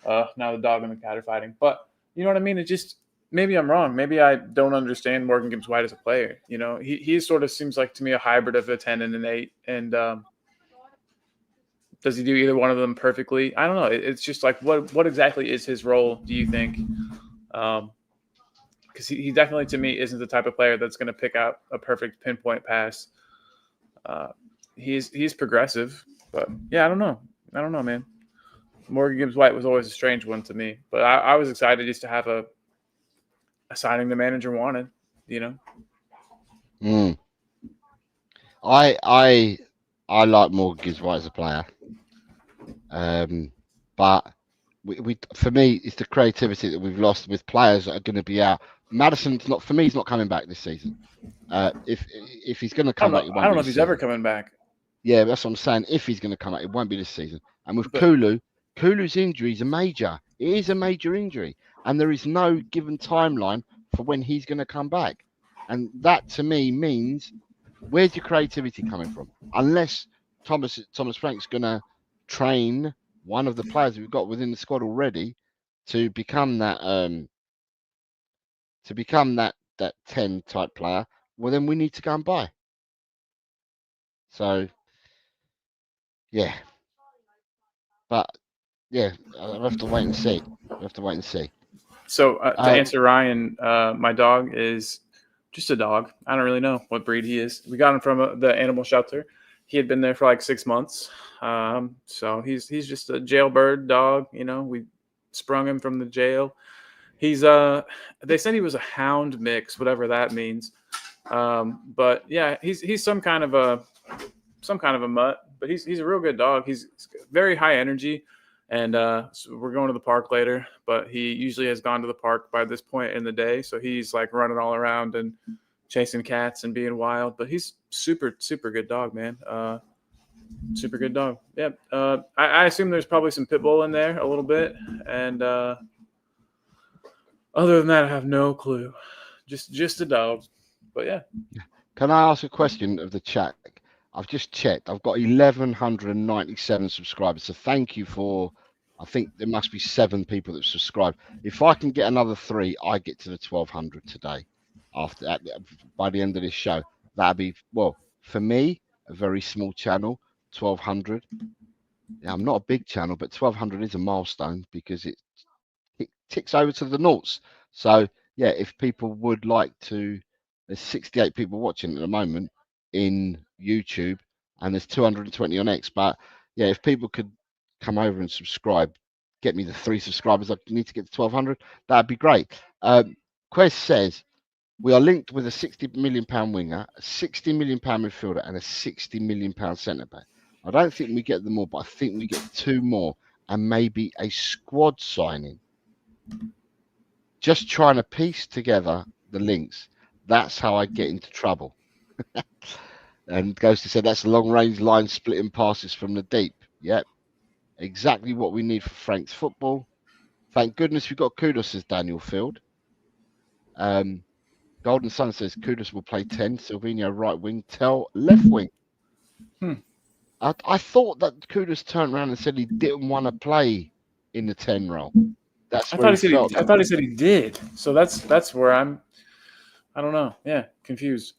C: Now the dog and the cat are fighting, but you know what I mean. It just maybe I'm wrong. Maybe I don't understand Morgan Gibbs White as a player. He sort of seems like to me a hybrid of a 10 and an 8. And does he do either one of them perfectly? I don't know. It's just like what exactly is his role? Do you think? Because he definitely to me isn't the type of player that's going to pick out a perfect pinpoint pass. He's progressive, but yeah, I don't know, man. Morgan Gibbs White was always a strange one to me, but I was excited just to have a signing the manager wanted,
B: I like Morgan Gibbs White as a player, but we for me it's the creativity that we've lost with players that are going to be out. Madison's not for me. He's not coming back this season. If he's going to come back,
C: I don't know if he's ever coming back.
B: Yeah, that's what I'm saying. If he's going to come back, it won't be this season. And with Kulu's injury is a major. It is a major injury, and there is no given timeline for when he's going to come back. And that to me means, where's your creativity coming from? Unless Thomas Frank's going to train one of the players we've got within the squad already to become that that 10 type player, well then we need to go and buy. So yeah, but yeah, I'll have to wait and see.
C: So to answer Ryan, my dog is just a dog. I don't really know what breed he is. We got him from the animal shelter. He had been there for like 6 months. So he's just a jailbird dog. We sprung him from the jail. He's they said he was a hound mix, whatever that means. But yeah, he's some kind of a mutt, but he's a real good dog. He's very high energy, and so we're going to the park later. But he usually has gone to the park by this point in the day, so he's like running all around and chasing cats and being wild. But he's super good dog, man. Super good dog. Yeah. I assume there's probably some pit bull in there a little bit, and other than that, I have no clue. Just a dog. But yeah.
B: Can I ask a question of the chat? I've just checked. I've got 1,197 subscribers. So thank you for. I think there must be 7 people that subscribe. If I can get another 3, I get to the 1,200 today. By the end of this show, that'd be for me a very small channel. 1,200. Yeah, I'm not a big channel, but 1,200 is a milestone because it ticks over to the noughts. So yeah, if people would like to, there's 68 people watching at the moment in YouTube, and there's 220 on X. But yeah, if people could come over and subscribe, get me the 3 subscribers I need to get to 1,200, that'd be great. Quest says we are linked with a £60 million winger, a £60 million midfielder, and a £60 million centre back. I don't think we get them all, but I think we get 2 more and maybe a squad signing. Just trying to piece together the links. That's how I get into trouble. And Ghosty said that's a long-range line splitting passes from the deep. Yep. Exactly what we need for Frank's football. Thank goodness we got Kudus, says Daniel Field. Golden Sun says Kudus will play 10, Savinho right wing, Tell left wing. I thought that Kudus turned around and said he didn't want to play in the 10 role. That's
C: I
B: where
C: thought
B: he
C: he said
B: felt.
C: I thought he said he did. So that's where I don't know. Yeah, confused.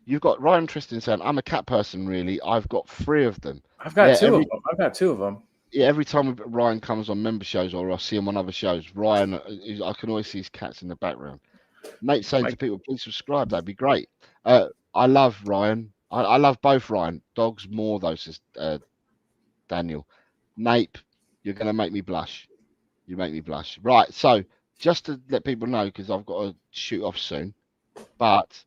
B: You've got Ryan Tristan saying, I'm a cat person, really. I've got 3 of them.
C: I've got two of them. I've got 2 of them.
B: Yeah, every time Ryan comes on member shows or I see him on other shows, Ryan, I can always see his cats in the background. Nate saying to people, please subscribe. That'd be great. I love Ryan. I love both Ryan. Dogs more, though, says Daniel. Nate, you're going to make me blush. You make me blush. Right, so just to let people know, because I've got to shoot off soon, but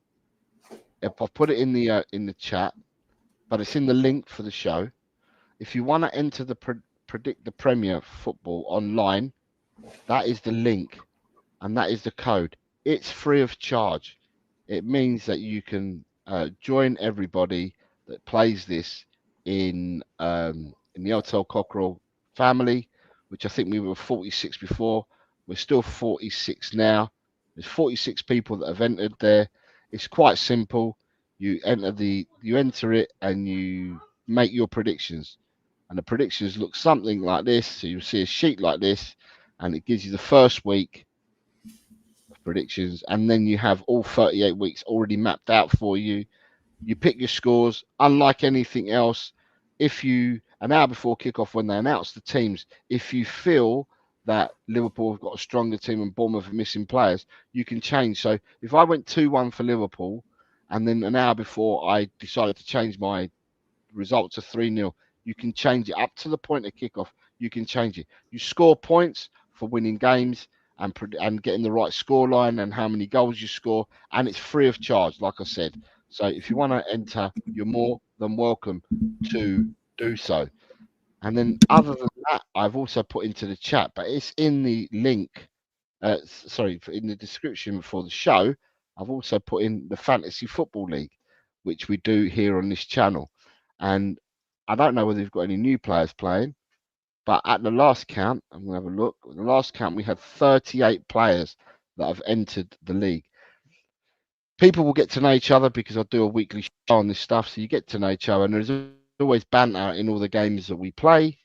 B: if I put it in the chat, but it's in the link for the show. If you want to enter the predict the Premier football online, that is the link and that is the code. It's free of charge. It means that you can join everybody that plays this in the Hotel Cockerel family, which I think we were 46 before. We're still 46 now. There's 46 people that have entered there. It's quite simple. You enter it and you make your predictions. And the predictions look something like this. So you'll see a sheet like this, and it gives you the first week of predictions, and then you have all 38 weeks already mapped out for you. You pick your scores. Unlike anything else, if you an hour before kickoff, when they announce the teams, if you feel that Liverpool have got a stronger team and Bournemouth are missing players, you can change. So if I went 2-1 for Liverpool, and then an hour before I decided to change my result to 3-0, you can change it up to the point of kickoff. You can change it. You score points for winning games and getting the right score line and how many goals you score, and it's free of charge, like I said. So if you want to enter, you're more than welcome to do so. And then other than that, I've also put into the chat, but it's in the link. In the description for the show, I've also put in the Fantasy Football League, which we do here on this channel. And I don't know whether we've got any new players playing, but at the last count, I'm going to have a look. At the last count, we had 38 players that have entered the league. People will get to know each other because I do a weekly show on this stuff. So you get to know each other, and there's always banter in all the games that we play.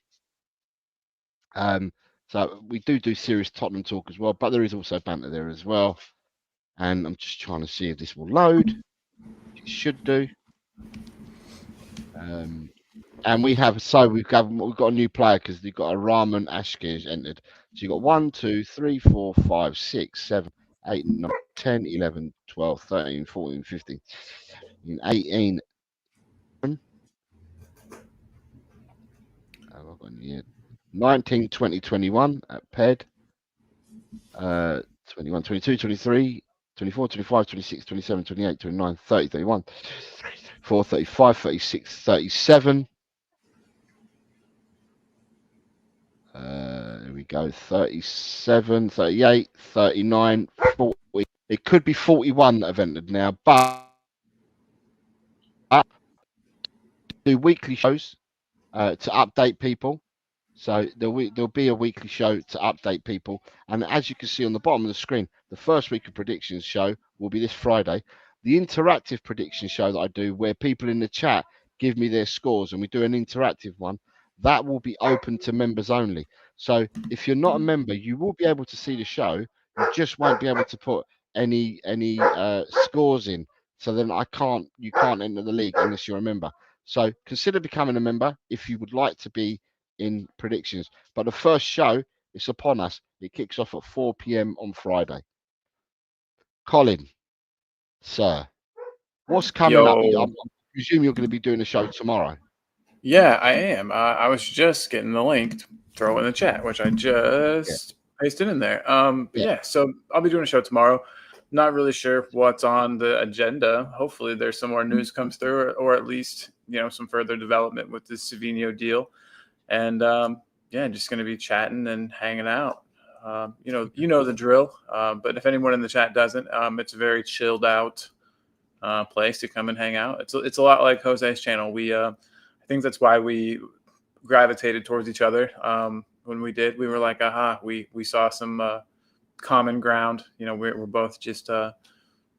B: So we do serious Tottenham talk as well, but there is also banter there as well. And I'm just trying to see if this will load. It should do. And we've got a new player because we've got a Rahman Ashkir entered. So you've got 1, 2, 3, 4, 5, 6, 7, 8, 9, 10, 11, 12, 13, 14, 15, 18. Have I got any here? 19, 20, 21 at PED. 21, 22, 23, 24, 25, 26, 27, 28, 29, 30, 31, 34, 35, 36, 37. There we go. 37, 38, 39, 40. It could be 41 that have entered now, but do weekly shows to update people. So there'll be a weekly show to update people. And as you can see on the bottom of the screen, the first week of predictions show will be this Friday. The interactive prediction show that I do, where people in the chat give me their scores and we do an interactive one, that will be open to members only. So if you're not a member, you will be able to see the show. You just won't be able to put any scores in. So then you can't enter the league unless you're a member. So consider becoming a member if you would like to be in predictions. But the first show is upon us. It kicks off at 4 p.m. on Friday. Colin, sir, what's coming up? I presume you're going to be doing a show tomorrow.
C: Yeah, I am. I was just getting the link to throw in the chat, which I just pasted in there. So I'll be doing a show tomorrow. Not really sure what's on the agenda. Hopefully there's some more news comes through, or at least, some further development with this Savinho deal. And just going to be chatting and hanging out. You know the drill. But if anyone in the chat doesn't, it's a very chilled out place to come and hang out. It's a lot like Jose's channel. I think that's why we gravitated towards each other. When we were like, we saw some common ground. We're both just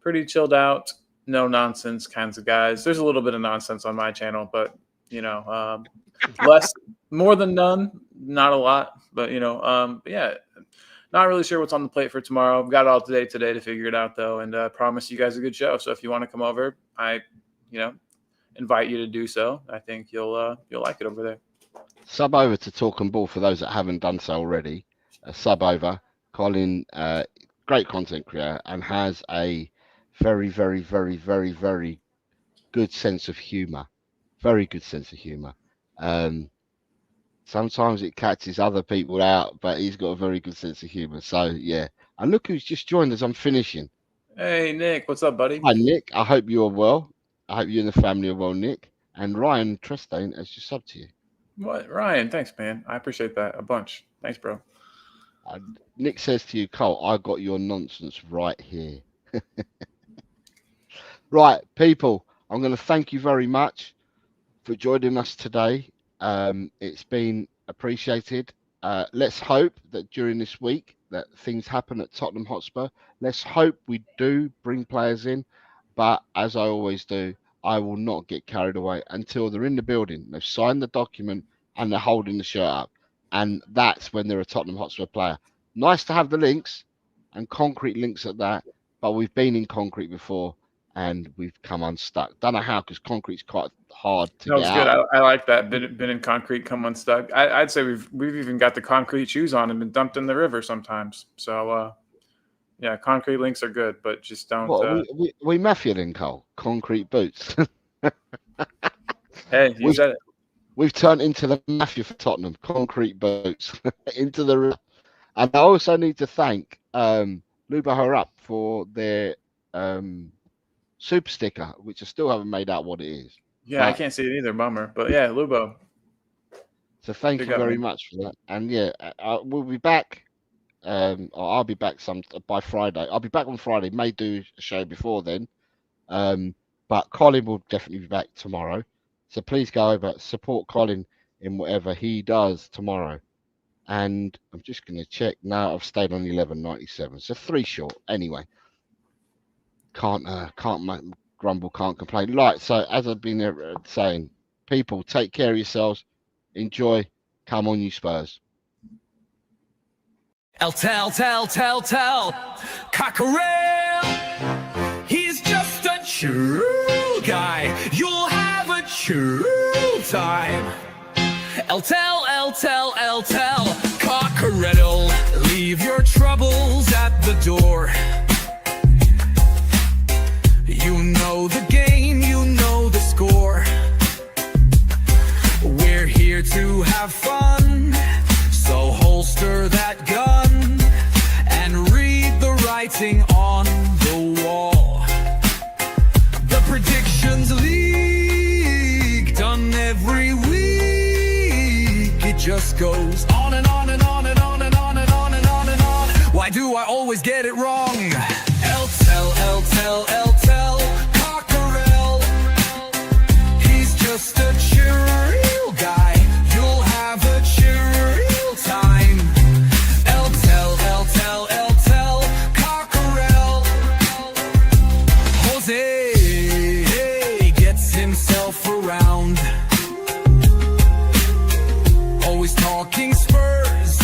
C: pretty chilled out, no nonsense kinds of guys. There's a little bit of nonsense on my channel, but more than none, not a lot, but yeah, not really sure what's on the plate for tomorrow. I've got all today to figure it out though, and promise you guys a good show. So if you want to come over, I invite you to do so. I think you'll like it over there.
B: Sub over to Talk and Ball for those that haven't done so already. Sub over. Colin, great content creator and has a very, very, very, very, very good sense of humour. Very good sense of humour. Sometimes it catches other people out, but he's got a very good sense of humour. So yeah. And look who's just joined as I'm finishing.
C: Hey Nick, what's up, buddy?
B: Hi Nick. I hope you are well. I hope you and the family are well, Nick. And Ryan Trestane has just subbed to you.
C: What, Ryan? Thanks, man. I appreciate that a bunch. Thanks, bro.
B: Nick says to you, Cole, I got your nonsense right here. Right, people, I'm going to thank you very much for joining us today. It's been appreciated. Let's hope that during this week that things happen at Tottenham Hotspur. Let's hope we do bring players in. But as I always do, I will not get carried away until they're in the building. They've signed the document and they're holding the shirt up. And that's when they're a Tottenham Hotspur player. Nice to have the links and concrete links at that. But we've been in concrete before and we've come unstuck. Don't know how, because concrete's quite hard to get
C: good.
B: out.
C: I like that. Been in concrete, come unstuck. I'd say we've even got the concrete shoes on and been dumped in the river sometimes. So yeah, concrete links are good, but just don't.
B: What, we mafia in, Cole. Concrete boots.
C: Hey, you said it.
B: We've turned into the mafia for Tottenham. Concrete boots into the river. And I also need to thank Luba Her for their super sticker, which I still haven't made out what it is.
C: Yeah, but I can't see it either. Bummer. But yeah, Lubo.
B: So thank you very much for that. And yeah, we'll be back. I'll be back by Friday. I'll be back on Friday. May do a show before then. But Colin will definitely be back tomorrow. So please go over, support Colin in whatever he does tomorrow. And I'm just going to check now. I've stayed on 11.97, so 3 short. Anyway, can't grumble, can't complain. Right. So as I've been saying, people, take care of yourselves. Enjoy. Come on, you Spurs.
A: Tell, Cockerell. He's just a true guy. You'll have a true time. Tell, Cockerell. Leave your troubles at the door. You know the game, you know the score. We're here to have fun, so holster that gun and read the writing on the wall. The predictions league, done every week. It just goes on and on and on and on and on and on and on and on. Why do I always get it wrong? Tell, Cockerell. He's just a chill guy. You'll have a chill time. Tell, Cockerell. Jose gets himself around. Always talking Spurs,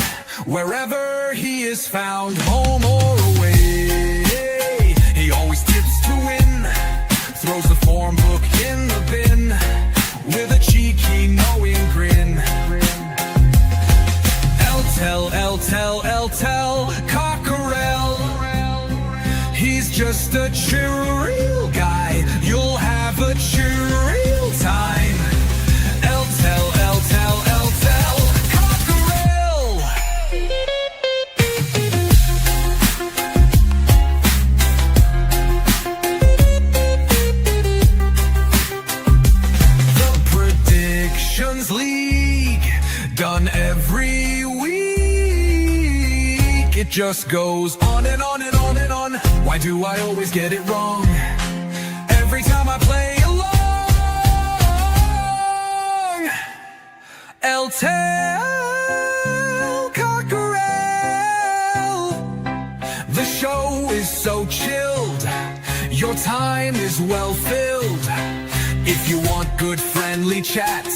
A: wherever he is found, home or away. He always tips to win, throws the form book in the bin with a cheeky knowing grin. Tell, Cockerell. He's just a chill guy. You'll have a chill time. Tell, Cockerell. The Predictions League, done every week. It just goes on and on and on and on. Why do I always get it wrong? Every time I play along. Tell, Cockerell. The show is so chilled. Your time is well filled. If you want good friends, friendly chat,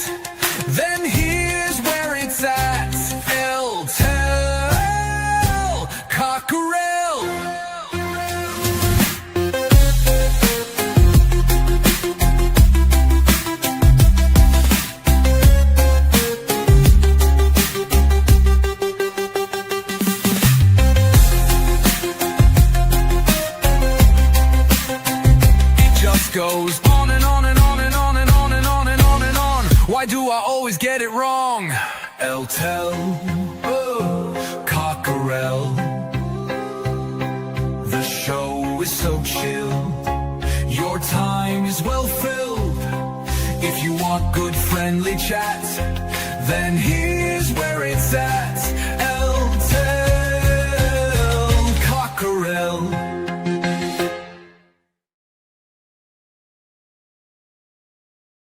A: then here's where it's at. El Tel Cockerel. Goes on and on and on and on and on and on and on and on. Why do I always get it wrong? El Tel Cockerel. The show is so chill, your time is well filled. If you want good friendly chat, then here's where it's at.